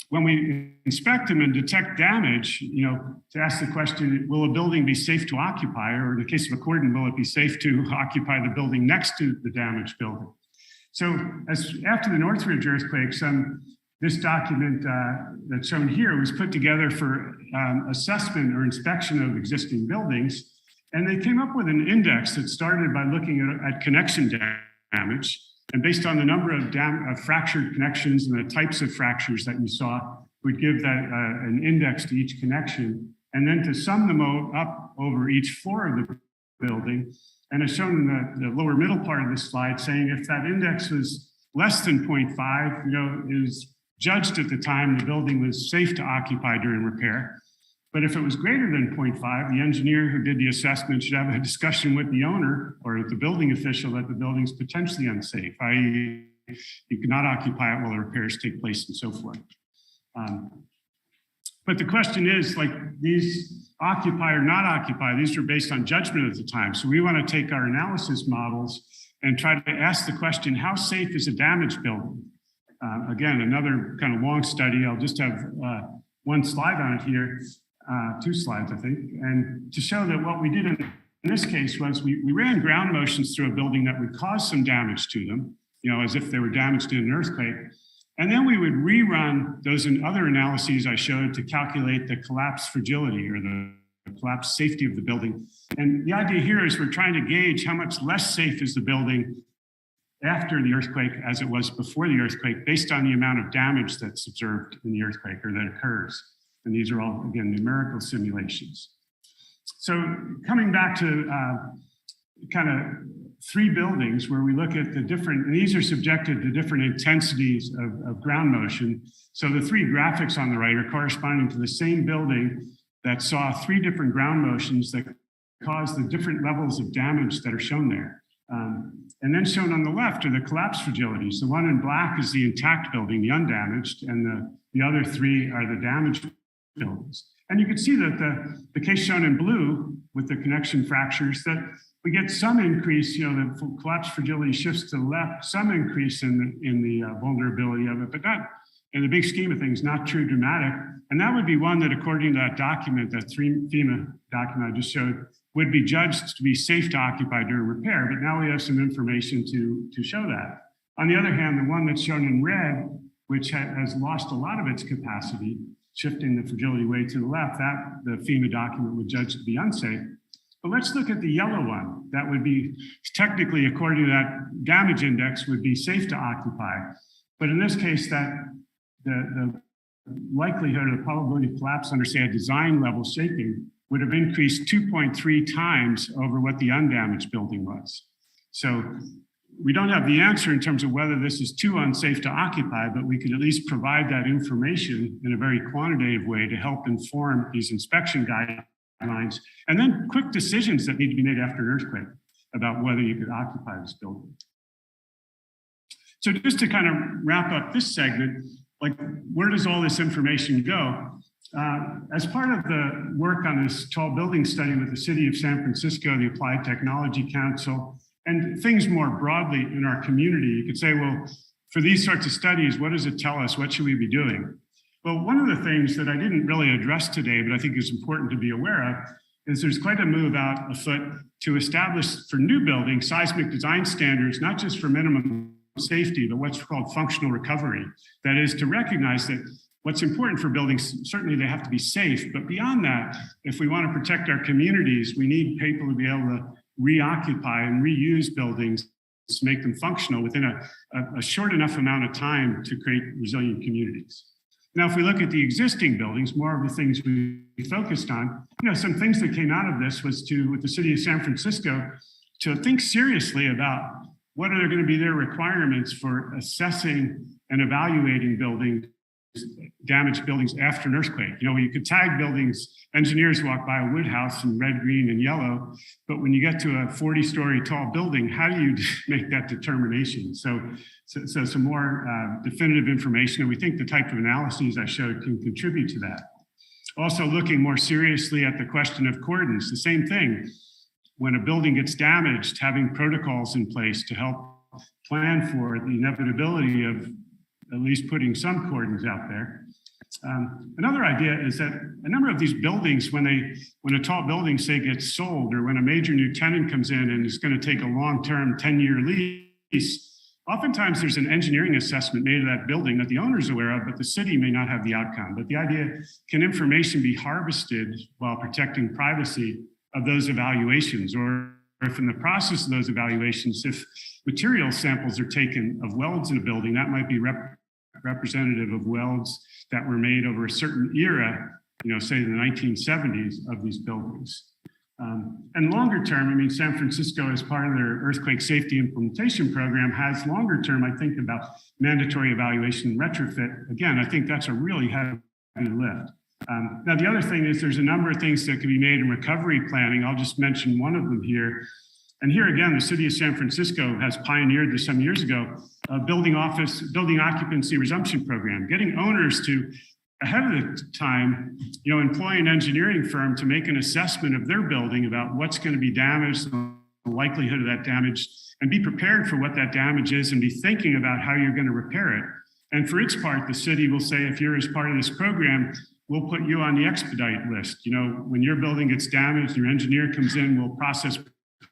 When we inspect them and detect damage, to ask the question, will a building be safe to occupy? Or in the case of a cordon, will it be safe to occupy the building next to the damaged building? So after the Northridge earthquake, this document that's shown here was put together for assessment or inspection of existing buildings. And they came up with an index that started by looking at connection damage. And based on the number of fractured connections and the types of fractures that you saw, would give that an index to each connection. And then to sum them up over each floor of the building. And as shown in the lower middle part of this slide, saying if that index was less than 0.5, is judged at the time the building was safe to occupy during repair. But if it was greater than 0.5, the engineer who did the assessment should have a discussion with the owner or the building official that the building's potentially unsafe, i.e. you cannot occupy it while the repairs take place and so forth. But the question is, like, these occupy or not occupy, these are based on judgment at the time. So we want to take our analysis models and try to ask the question, how safe is a damaged building? Again, another kind of long study. I'll just have one slide on it here. 2 slides, I think, and to show that what we did in this case was we ran ground motions through a building that would cause some damage to them, as if they were damaged in an earthquake. And then we would rerun those and other analyses I showed to calculate the collapse fragility or the collapse safety of the building. And the idea here is we're trying to gauge how much less safe is the building after the earthquake as it was before the earthquake, based on the amount of damage that's observed in the earthquake or that occurs. And these are all, again, numerical simulations. So coming back to kind of 3 buildings where we look at the different, and these are subjected to different intensities of ground motion. So the 3 graphics on the right are corresponding to the same building that saw 3 different ground motions that caused the different levels of damage that are shown there. And then shown on the left are the collapse fragilities. The one in black is the intact building, the undamaged, and the other 3 are the damaged buildings. And you can see that the case shown in blue with the connection fractures, that we get some increase, the collapse fragility shifts to the left, some increase in the vulnerability of it, but not in the big scheme of things, not too dramatic. And that would be one that, according to that document, that FEMA document I just showed, would be judged to be safe to occupy during repair. But now we have some information to show that. On the other hand, the one that's shown in red, which has lost a lot of its capacity, shifting the fragility way to the left, that the FEMA document would judge to be unsafe. But let's look at the yellow one. That would be technically, according to that damage index, would be safe to occupy. But in this case, that the likelihood or the probability of collapse under, say, a design level shaking would have increased 2.3 times over what the undamaged building was. So we don't have the answer in terms of whether this is too unsafe to occupy, but we could at least provide that information in a very quantitative way to help inform these inspection guidelines, and then quick decisions that need to be made after an earthquake about whether you could occupy this building. So just to kind of wrap up this segment, like, where does all this information go? As part of the work on this tall building study with the City of San Francisco, the Applied Technology Council, and things more broadly in our community, you could say, well, for these sorts of studies, what does it tell us? What should we be doing? Well, one of the things that I didn't really address today, but I think is important to be aware of, is there's quite a move out afoot to establish for new buildings seismic design standards, not just for minimum safety, but what's called functional recovery. That is to recognize that what's important for buildings, certainly they have to be safe, but beyond that, if we want to protect our communities, we need people to be able to reoccupy and reuse buildings to make them functional within a short enough amount of time to create resilient communities. Now, if we look at the existing buildings, more of the things we focused on, some things that came out of this was with the City of San Francisco, to think seriously about what are going to be their requirements for assessing and evaluating buildings, damaged buildings after an earthquake. You could tag buildings, engineers walk by a wood house in red, green, and yellow, but when you get to a 40-story tall building, how do you make that determination? So some more definitive information, and we think the type of analyses I showed can contribute to that. Also looking more seriously at the question of cordons, the same thing. When a building gets damaged, having protocols in place to help plan for the inevitability of at least putting some cordons out there. Another idea is that a number of these buildings, when a tall building, say, gets sold, or when a major new tenant comes in and is going to take a long-term 10-year lease, oftentimes there's an engineering assessment made of that building that the owner is aware of, but the city may not have the outcome. But the idea, can information be harvested while protecting privacy of those evaluations? Or if in the process of those evaluations, if material samples are taken of welds in a building, that might be representative of welds that were made over a certain era, say in the 1970s of these buildings. And longer term, San Francisco, as part of their earthquake safety implementation program, has longer term, I think, about mandatory evaluation and retrofit. Again, I think that's a really heavy lift. Now, the other thing is there's a number of things that can be made in recovery planning. I'll just mention one of them here. And here again, the City of San Francisco has pioneered this some years ago, a building occupancy resumption program, getting owners to, ahead of the time, employ an engineering firm to make an assessment of their building about what's going to be damaged, the likelihood of that damage, and be prepared for what that damage is and be thinking about how you're going to repair it. And for its part, the city will say, if you're as part of this program, we'll put you on the expedite list. When your building gets damaged, your engineer comes in, we'll process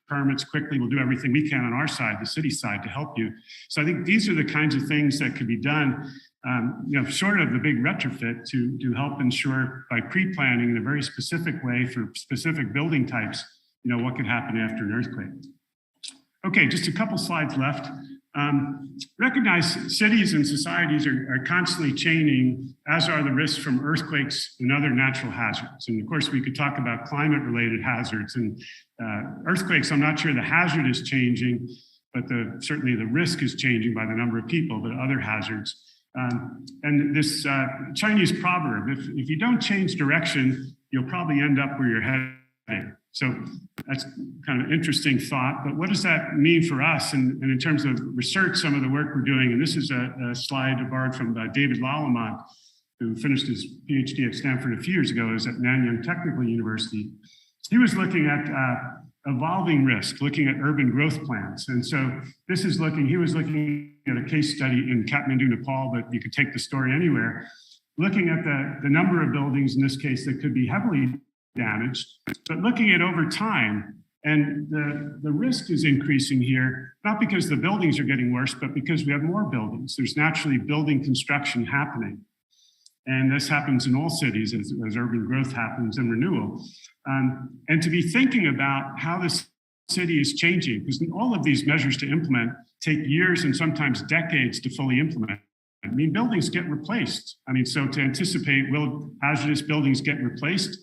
permits quickly. We'll do everything we can on our side, the city side, to help you. So I think these are the kinds of things that could be done, short of the big retrofit, to help ensure by pre-planning in a very specific way for specific building types, what could happen after an earthquake. Okay, just a couple slides left. Recognize cities and societies are constantly changing, as are the risks from earthquakes and other natural hazards. And of course, we could talk about climate-related hazards and earthquakes. I'm not sure the hazard is changing, but certainly the risk is changing by the number of people, but other hazards. And this Chinese proverb, if you don't change direction, you'll probably end up where you're heading. So that's kind of an interesting thought, but what does that mean for us? And in terms of research, some of the work we're doing, and this is a slide borrowed from David Lallemont, who finished his PhD at Stanford a few years ago. He was at Nanyang Technical University. He was looking at evolving risk, looking at urban growth plans. And so he was looking at a case study in Kathmandu, Nepal, but you could take the story anywhere, looking at the number of buildings, in this case, that could be heavily damaged, but looking at over time. And the risk is increasing here, not because the buildings are getting worse, but because we have more buildings. There's naturally building construction happening. And this happens in all cities as urban growth happens and renewal. And to be thinking about how this city is changing, because all of these measures to implement take years and sometimes decades to fully implement. I mean, buildings get replaced. I mean, so to anticipate, will hazardous buildings get replaced?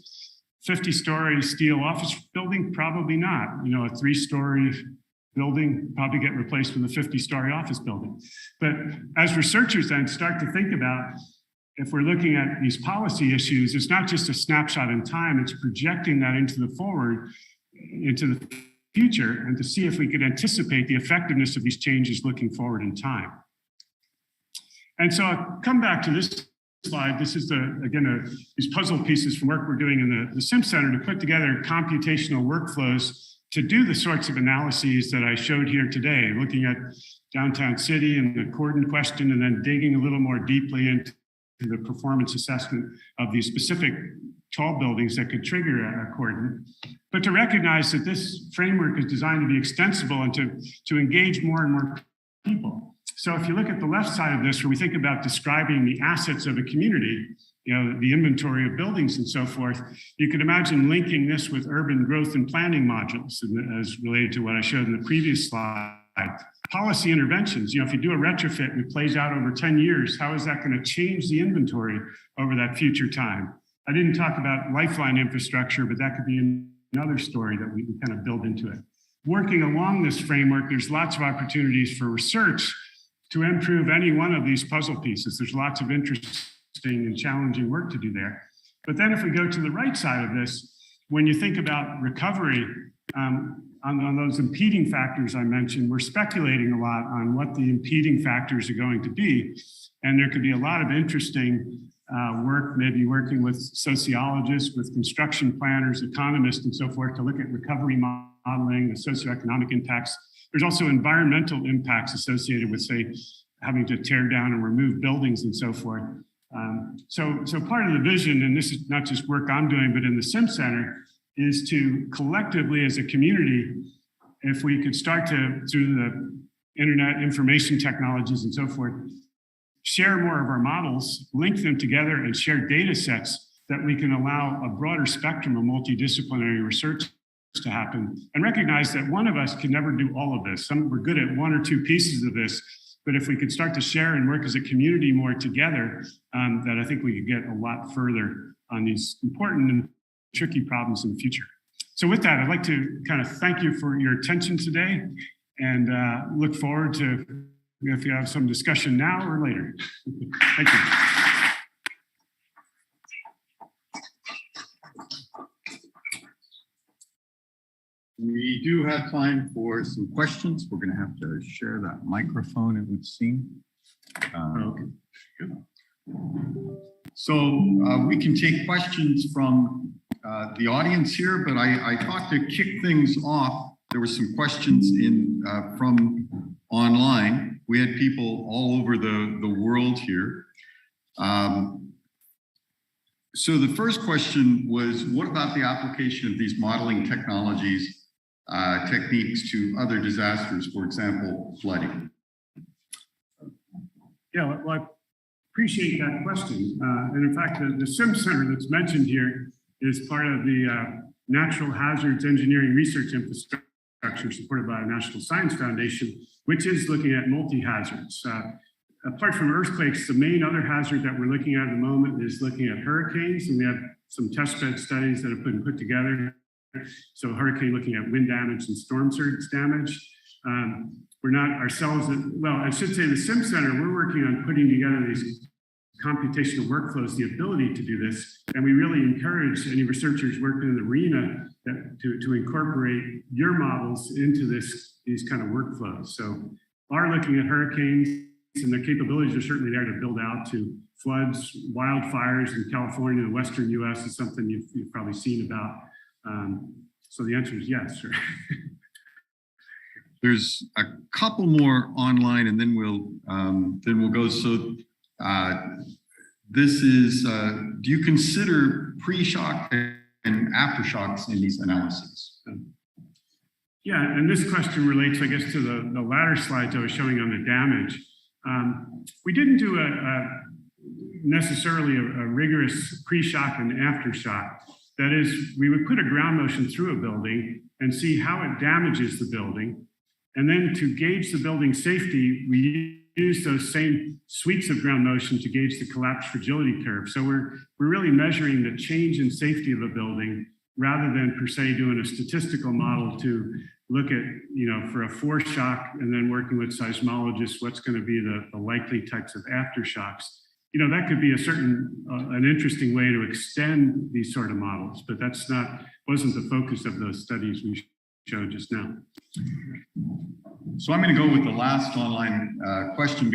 50-story steel office building? Probably not. You know, a 3-story building probably get replaced with a 50-story office building. But as researchers then start to think about, if we're looking at these policy issues, it's not just a snapshot in time, it's projecting that into the future, and to see if we could anticipate the effectiveness of these changes looking forward in time. And so I'll come back to this slide. This is these puzzle pieces from work we're doing in the Sim Center to put together computational workflows to do the sorts of analyses that I showed here today, looking at downtown city and the cordon question, and then digging a little more deeply into the performance assessment of these specific tall buildings that could trigger a cordon. But to recognize that this framework is designed to be extensible and to engage more and more people. So if you look at the left side of this, where we think about describing the assets of a community, you know, the inventory of buildings and so forth, you could imagine linking this with urban growth and planning modules, as related to what I showed in the previous slide. Policy interventions, you know, if you do a retrofit and it plays out over 10 years, how is that going to change the inventory over that future time? I didn't talk about lifeline infrastructure, but that could be another story that we can kind of build into it. Working along this framework, there's lots of opportunities for research to improve any one of these puzzle pieces. There's lots of interesting and challenging work to do there. But then if we go to the right side of this, when you think about recovery, on those impeding factors I mentioned, we're speculating a lot on what the impeding factors are going to be. And there could be a lot of interesting work, maybe working with sociologists, with construction planners, economists, and so forth, to look at recovery modeling, the socioeconomic impacts. There's also environmental impacts associated with, say, having to tear down and remove buildings and so forth. So part of the vision, and this is not just work I'm doing, but in the Sim Center, is to collectively as a community, if we could start to, through the internet information technologies and so forth, share more of our models, link them together and share data sets that we can allow a broader spectrum of multidisciplinary research to happen, and recognize that one of us can never do all of this. We're good at one or two pieces of this, but if we could start to share and work as a community more together, that I think we could get a lot further on these important and tricky problems in the future. So with that, I'd like to kind of thank you for your attention today, and look forward to if you have some discussion now or later. Thank you. We do have time for some questions. We're going to have to share that microphone, it would seem. So we can take questions from the audience here, but I thought to kick things off, there were some questions from online. We had people all over the world here. So the first question was, what about the application of these modeling technologies, techniques to other disasters, for example, flooding? Yeah, well, I appreciate that question. And in fact, the Sim Center that's mentioned here is part of the Natural Hazards Engineering Research Infrastructure infrastructure supported by a National Science Foundation, which is looking at multi-hazards. Apart from earthquakes, the main other hazard that we're looking at the moment is looking at hurricanes, and we have some testbed studies that have been put together. So hurricane looking at wind damage and storm surge damage. We're not ourselves, well, I should say the Sim Center, we're working on putting together these computational workflows, the ability to do this. And we really encourage any researchers working in the arena to incorporate your models into these kind of workflows. So are looking at hurricanes, and their capabilities are certainly there to build out to floods, wildfires in California, the Western US is something you've probably seen about. So the answer is yes. Sure. There's a couple more online, and then we'll go. So this is, do you consider pre-shock and aftershocks in these analyses? Yeah, and this question relates, I guess, to the latter slides I was showing on the damage. We didn't do necessarily a rigorous pre-shock and aftershock. That is, we would put a ground motion through a building and see how it damages the building. And then to gauge the building safety, we use those same suites of ground motion to gauge the collapse fragility curve. So we're really measuring the change in safety of a building rather than per se doing a statistical model to look at, for a foreshock and then working with seismologists, what's going to be the likely types of aftershocks. That could be an interesting way to extend these sort of models, but wasn't the focus of those studies we showed just now. So I'm going to go with the last online question,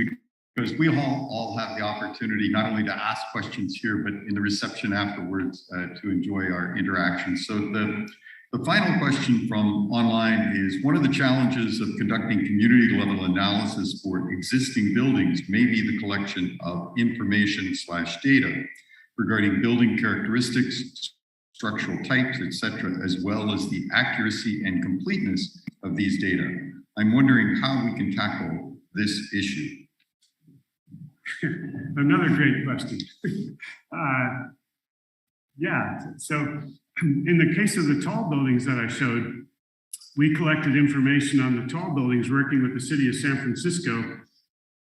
because we all have the opportunity not only to ask questions here, but in the reception afterwards to enjoy our interaction. So the final question from online is, one of the challenges of conducting community level analysis for existing buildings may be the collection of information/data regarding building characteristics, structural types, etc., as well as the accuracy and completeness of these data. I'm wondering how we can tackle this issue. Another great question. So in the case of the tall buildings that I showed, we collected information on the tall buildings working with the city of San Francisco,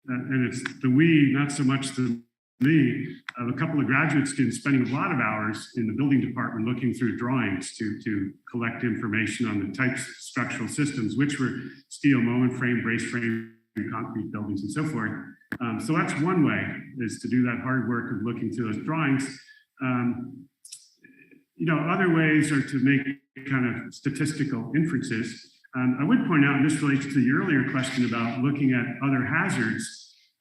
and it's the we, not so much the me, of a couple of graduate students spending a lot of hours in the building department looking through drawings to collect information on the types of structural systems, which were steel, moment frame, brace frame, concrete buildings, and so forth. So that's one way, is to do that hard work of looking through those drawings. Other ways are to make kind of statistical inferences. I would point out, and this relates to the earlier question about looking at other hazards,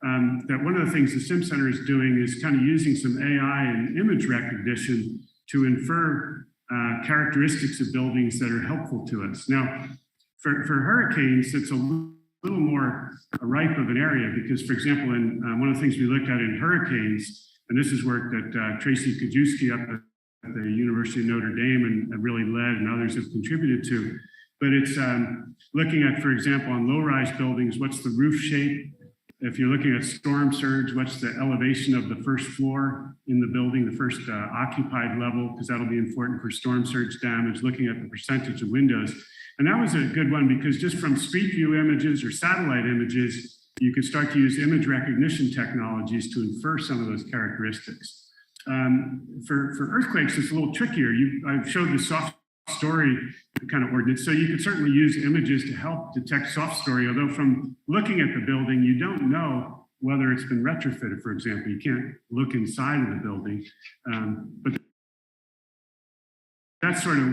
that one of the things the Sim Center is doing is kind of using some AI and image recognition to infer characteristics of buildings that are helpful to us. Now, for hurricanes, it's a little more ripe of an area because, for example, in one of the things we looked at in hurricanes, and this is work that Tracy Kajewski up at the University of Notre Dame and really led, and others have contributed to, but it's looking at, for example, on low-rise buildings, what's the roof shape? If you're looking at storm surge, what's the elevation of the first floor in the building, the first occupied level, because that'll be important for storm surge damage, looking at the percentage of windows. And that was a good one because just from street view images or satellite images, you could start to use image recognition technologies to infer some of those characteristics. For earthquakes, it's a little trickier. I've showed the soft story kind of ordinance, so you could certainly use images to help detect soft story, although from looking at the building, you don't know whether it's been retrofitted, for example. You can't look inside of the building. But that's sort of,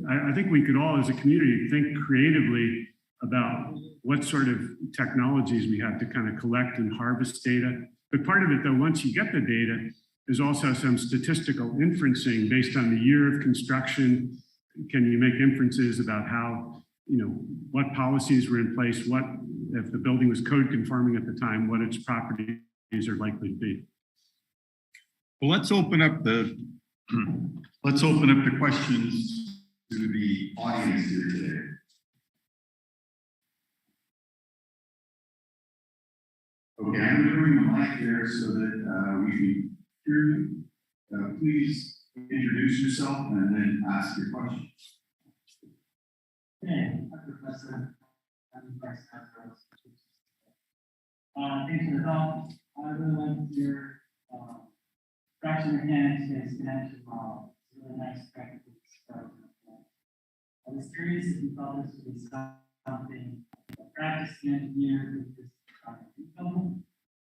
I think we could all as a community think creatively about what sort of technologies we have to kind of collect and harvest data. But part of it, though, once you get the data, is also some statistical inferencing based on the year of construction. Can you make inferences about how, what policies were in place, what, if the building was code conforming at the time, what its properties are likely to be? Well, let's open up the questions to the audience here today. Okay, I'm going to bring the mic there so that we can hear you. Please introduce yourself and then ask your question. Okay, Professor. Thanks for the talk. I really like your fraction mechanics and exponential model. It's really nice practical stuff. I was curious if you thought this would be something a practicing engineer would just try to do,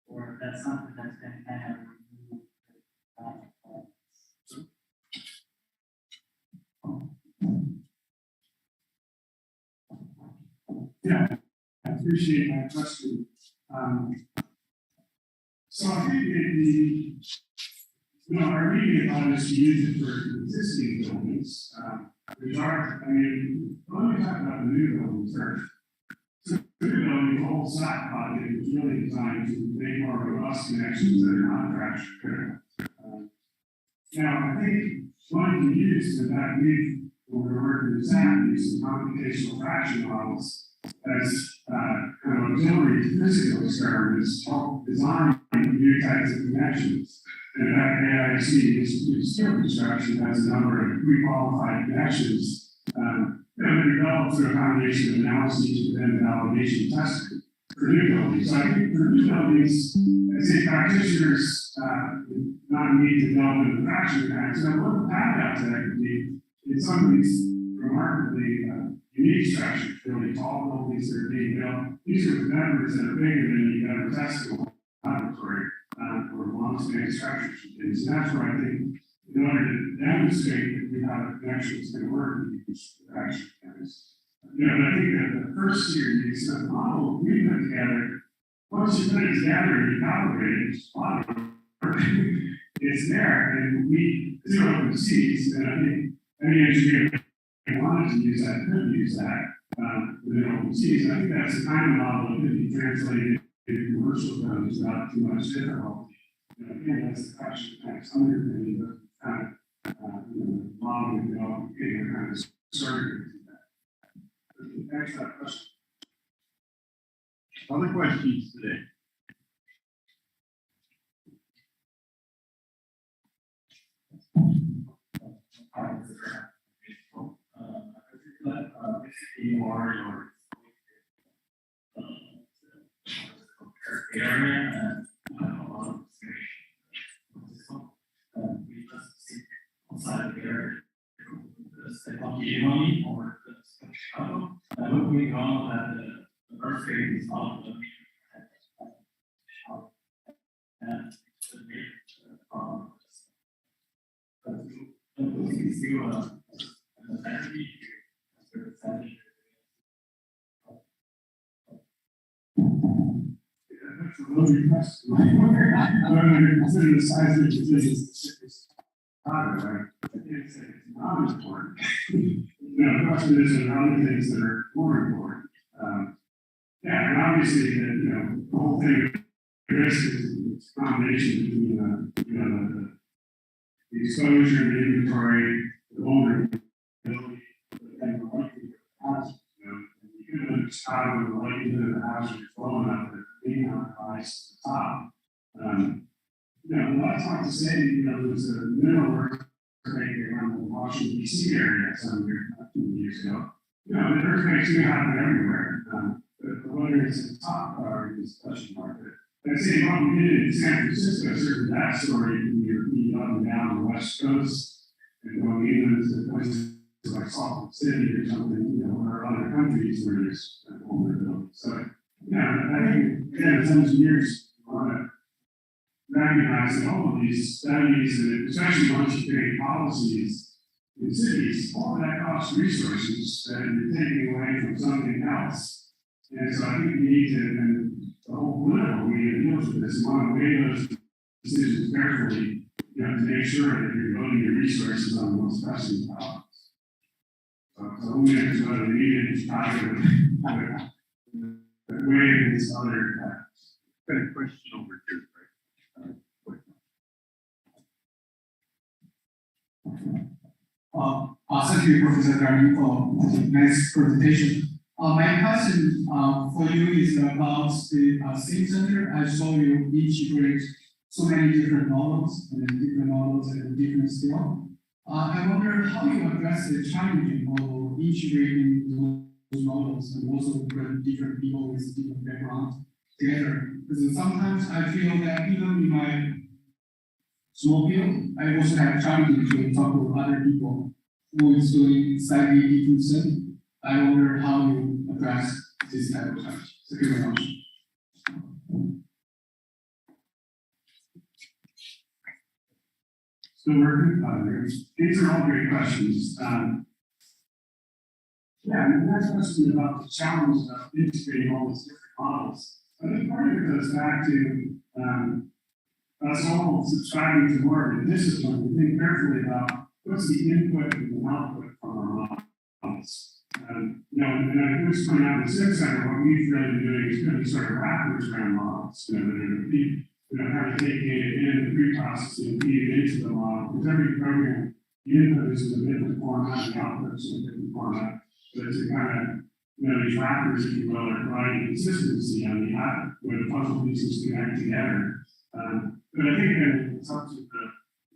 or if that's something that's been kind of removed. Yeah, I appreciate that question. So I think our immediate thought is to use it for existing buildings, which are, let me talk about the new buildings first. So the new building, the whole SAC project is really designed to make more robust connections that are not crash critical. Now, I think one can use, in fact, when we're working with SAC, use some computational fraction models as kind of auxiliary to physical experiments to help design new types of connections. And in fact, AIC is still construction has a number of pre-qualified connections that are developed through a combination of analyses and then validation testing for new buildings. So I think for new buildings, I say practitioners not need to delve into fraction mechanics. And one caveat to that could be in some of these remarkably unique structures, really tall buildings that are being built. These are numbers that are bigger than you've ever tested in laboratory for long-standing structures and things. And that's where I think, in order to demonstrate that we have a connection that's going to work, we use fraction mechanics. But I think that the first series of the model we put together, once you put it together and you calibrate it, it's a lot of work. It's there, and we zero up the seeds, and I think any engineer wanted to use that, could use that within open seas. I think that's the kind of model that could be translated into commercial codes without too much difficulty. Again, that's the question of tax underpinning the kind of model we develop, kind of started with that. Thanks for that question. Other questions today? Area we just sit outside the area. Civilengineering or Chicago. Looking on at the first grade is not the and the still That's a loaded question. Consider the size of the decisions. Right? I can't say it's not important. The question is, there are other things that are more important. Yeah, and obviously, the whole thing of risk is a combination between the exposure, the inventory, the vulnerability, and the likelihood of hazard. You can look at Chicago with the likelihood of hazard flowing up the greenhouse rise to the top. A lot of times to say, there's a mineral earthquake around the Washington, D.C. area some years ago. The earthquakes do happen everywhere. But whether it's at the top priority is a question mark. But I'd say what we did in San Francisco, certainly that story can be repeated up and down the West Coast and going inland to places like Salt Lake City or something, or other countries where there's vulnerability. So, I think, again, as engineers, want to recognize that all of these studies, and especially once you create policies in cities, all of that costs resources that you're taking away from something else. And so I think we need to, and the whole political media deals with this, you want to weigh those decisions carefully, to make sure that you're devoting your resources on the most pressing problems. So who knows whether we need to try to weigh these other factors. Got a question over here. Thank you, Professor Gregory, for the nice presentation. My question for you is about the SIM center. I saw you integrate so many different models at a different scale. I wonder how you address the challenging model integrating models and also bring different people with different backgrounds together. Because sometimes I feel that even in my small field, I also have challenges to talk to other people who is doing slightly different things. I wonder how you address this type of challenge. Thank you very much. Still working? These are all great questions. Yeah, and the next question about the challenge of integrating all these different models. I think part of it goes back to us all subscribing to more of a discipline to think carefully about what's the input and the output from our models. You know, and I was pointing out in the Sim Center, what we've really been doing is putting sort of wrappers around models, that are kind of take data in, pre-processing, feed it into the model, because every program, the input is in a different format, the output is in a different format. So it's a kind of, these wrappers, if you will, are providing consistency on the app where the puzzle pieces connect together. But I think that it's up to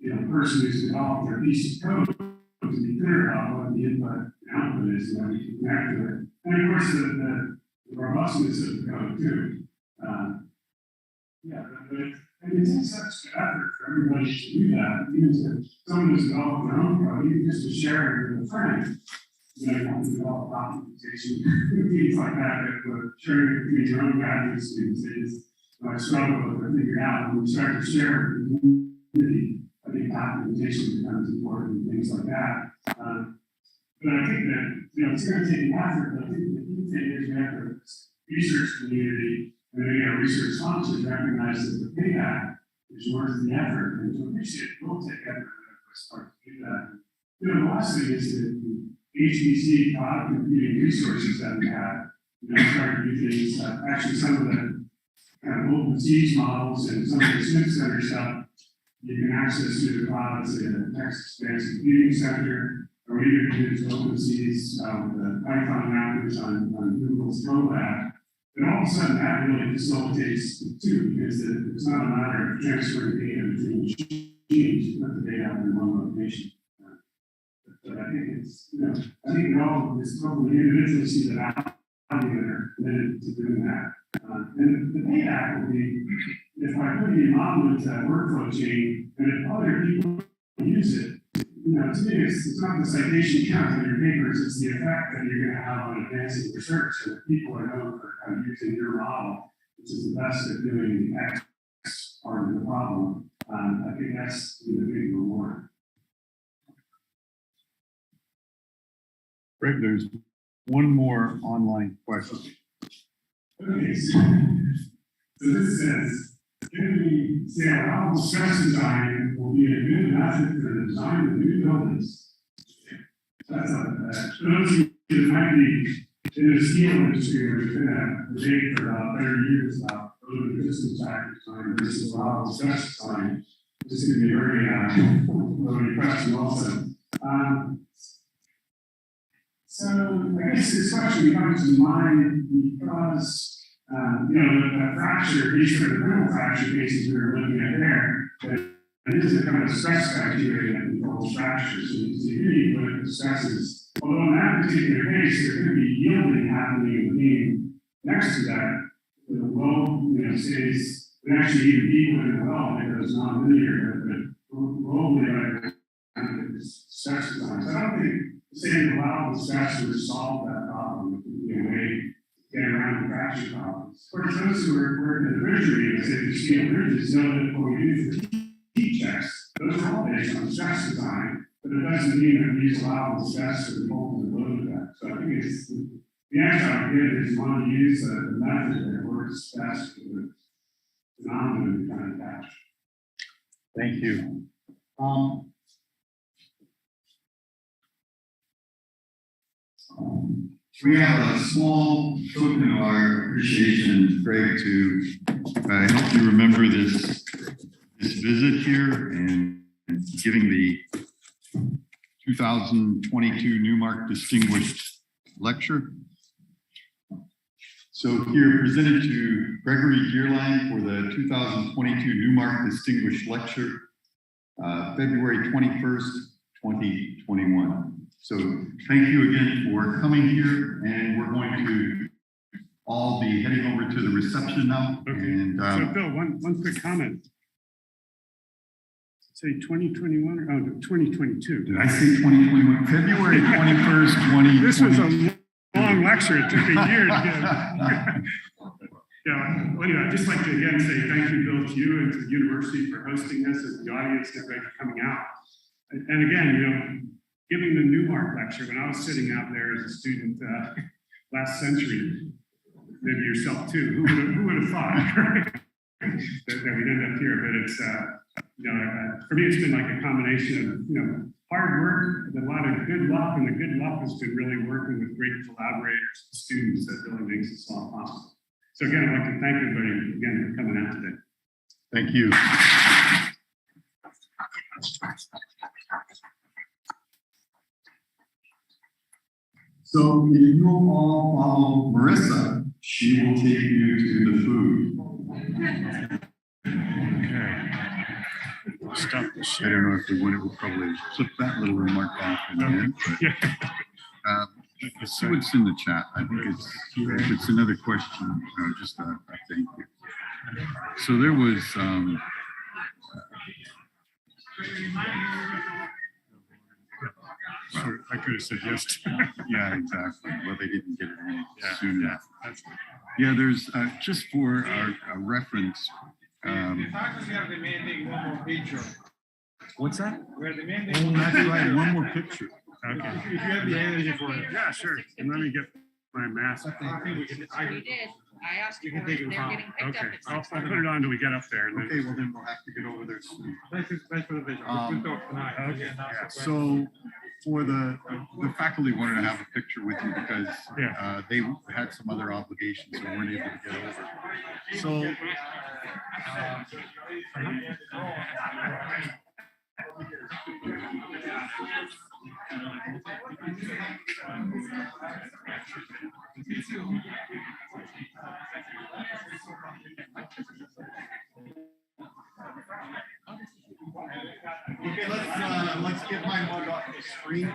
the person who's developed their piece of code to be clear about what the input and output is and how we can connect to it. And of course, the robustness of the code too. But it takes such effort for everybody to do that. Even if someone who's developed their own code, even just to share it with a friend. You want to develop documentation, things like that, but sharing it between your own graduate students is I struggle with figuring out when we start to share with the community. I think documentation becomes important and things like that. But I think that it's going to take an effort. But I think the key thing is we have to research community and maybe our research sponsors recognize that the payback is worth the effort, and to appreciate it will take effort to start to do that. The last thing is that HPC cloud computing resources that we have, start to do things. Actually, some of the kind of open seas models and some of the Smith Center stuff you can access through the cloud, say the Texas Advanced Computing Center, or you can use open seas with the Python wrappers on Google's Colab. And all of a sudden, that really facilitates it too, because it's not a matter of transferring data between machines, you put the data out in one location. But I think it's, I think we all just probably individually see the value that are committed to doing that. And the payback will be if I put a model into that workflow chain, and if other people use it, to me, it's not the citation count in your papers, it's the effect that you're going to have on advancing research. So if people are known for kind of using your model, which is the best at doing the X part of the problem, I think that's the big reward. Greg, there's one more online question. Okay, so this says, can we say allowable stress design will be a good method for the design of new buildings? That's not bad. For those of you that might be in the steel industry, there's been a debate for about 30 years about building resistance factor design versus allowable stress design. This is going to be very question also. So I guess this question comes to mind because, the fracture, these are the brittle fracture cases we were looking at there, but it is a kind of stress criteria that controls fractures. So you really look at the stresses. Although in that particular case, there could be yielding happening in the beam next to that. The low, stays, and actually even deeper in the well, because it's non-linear, but globally, stress design. So I don't think saying allowable stress would solve that problem. It would be a way to get around the fracture problems. Of course, those who are working in the bridge reading, say the steel bridges, know that what we do for heat checks, those are all based on stress design, but it doesn't mean that we use allowable stress to the ultimate load of that. So I think it's the answer I give is you want to use the method that works best for the phenomenon you're trying to catch. Thank you. We have a small token of our appreciation, Greg, to help you remember this visit here and giving the 2022 Newmark Distinguished Lecture. So here presented to Gregory Deierlein for the 2022 Newmark Distinguished Lecture, February 21st, 2021. So thank you again for coming here, and we're going to all be heading over to the reception now. Okay. And So Bill, one quick comment. Say 2021 or 2022. did I say 2021? February 21st, 2020. This was a long lecture. It took a year to get. Yeah, well, anyway, I'd just like to again say thank you, Bill, to you and to the university for hosting this, and the audience and everybody for coming out. And again, giving the Newmark lecture, when I was sitting out there as a student last century, maybe yourself too, who would have thought, right? that we'd end up here, but it's, for me, it's been like a combination of, hard work, a lot of good luck, and the good luck has been really working with great collaborators, students that really makes this all possible. So again, I'd like to thank everybody again for coming out today. Thank you. So if you all follow Marissa, she will take you to the food. Okay. Stop the I share. don't know if we want to, we'll probably flip that little remark off in the end, but Yeah. see what's in the chat. I think if it's another question, just a thank you. So there was, Sure, I could have said yes. yeah, exactly. Well, they didn't get it in soon Yeah, enough. that's good. Yeah, there's, just for our reference, We are demanding one more picture. what's that? We are demanding. Oh, that's right, one more picture. Okay. If you have the energy for it. Yeah, sure. And let me get my mask. I think we can. We did. I asked You for can it. take They're it home. getting picked Okay, up. At I'll put it on till we get up there. And then, Okay, well then we'll have to get over there soon. Thanks for the picture. Um, We'll talk tonight. okay, Yeah. So for the faculty wanted to have a picture with you because Yeah. they had some other obligations and weren't able to get over. So Okay, let's get my mug off the screen.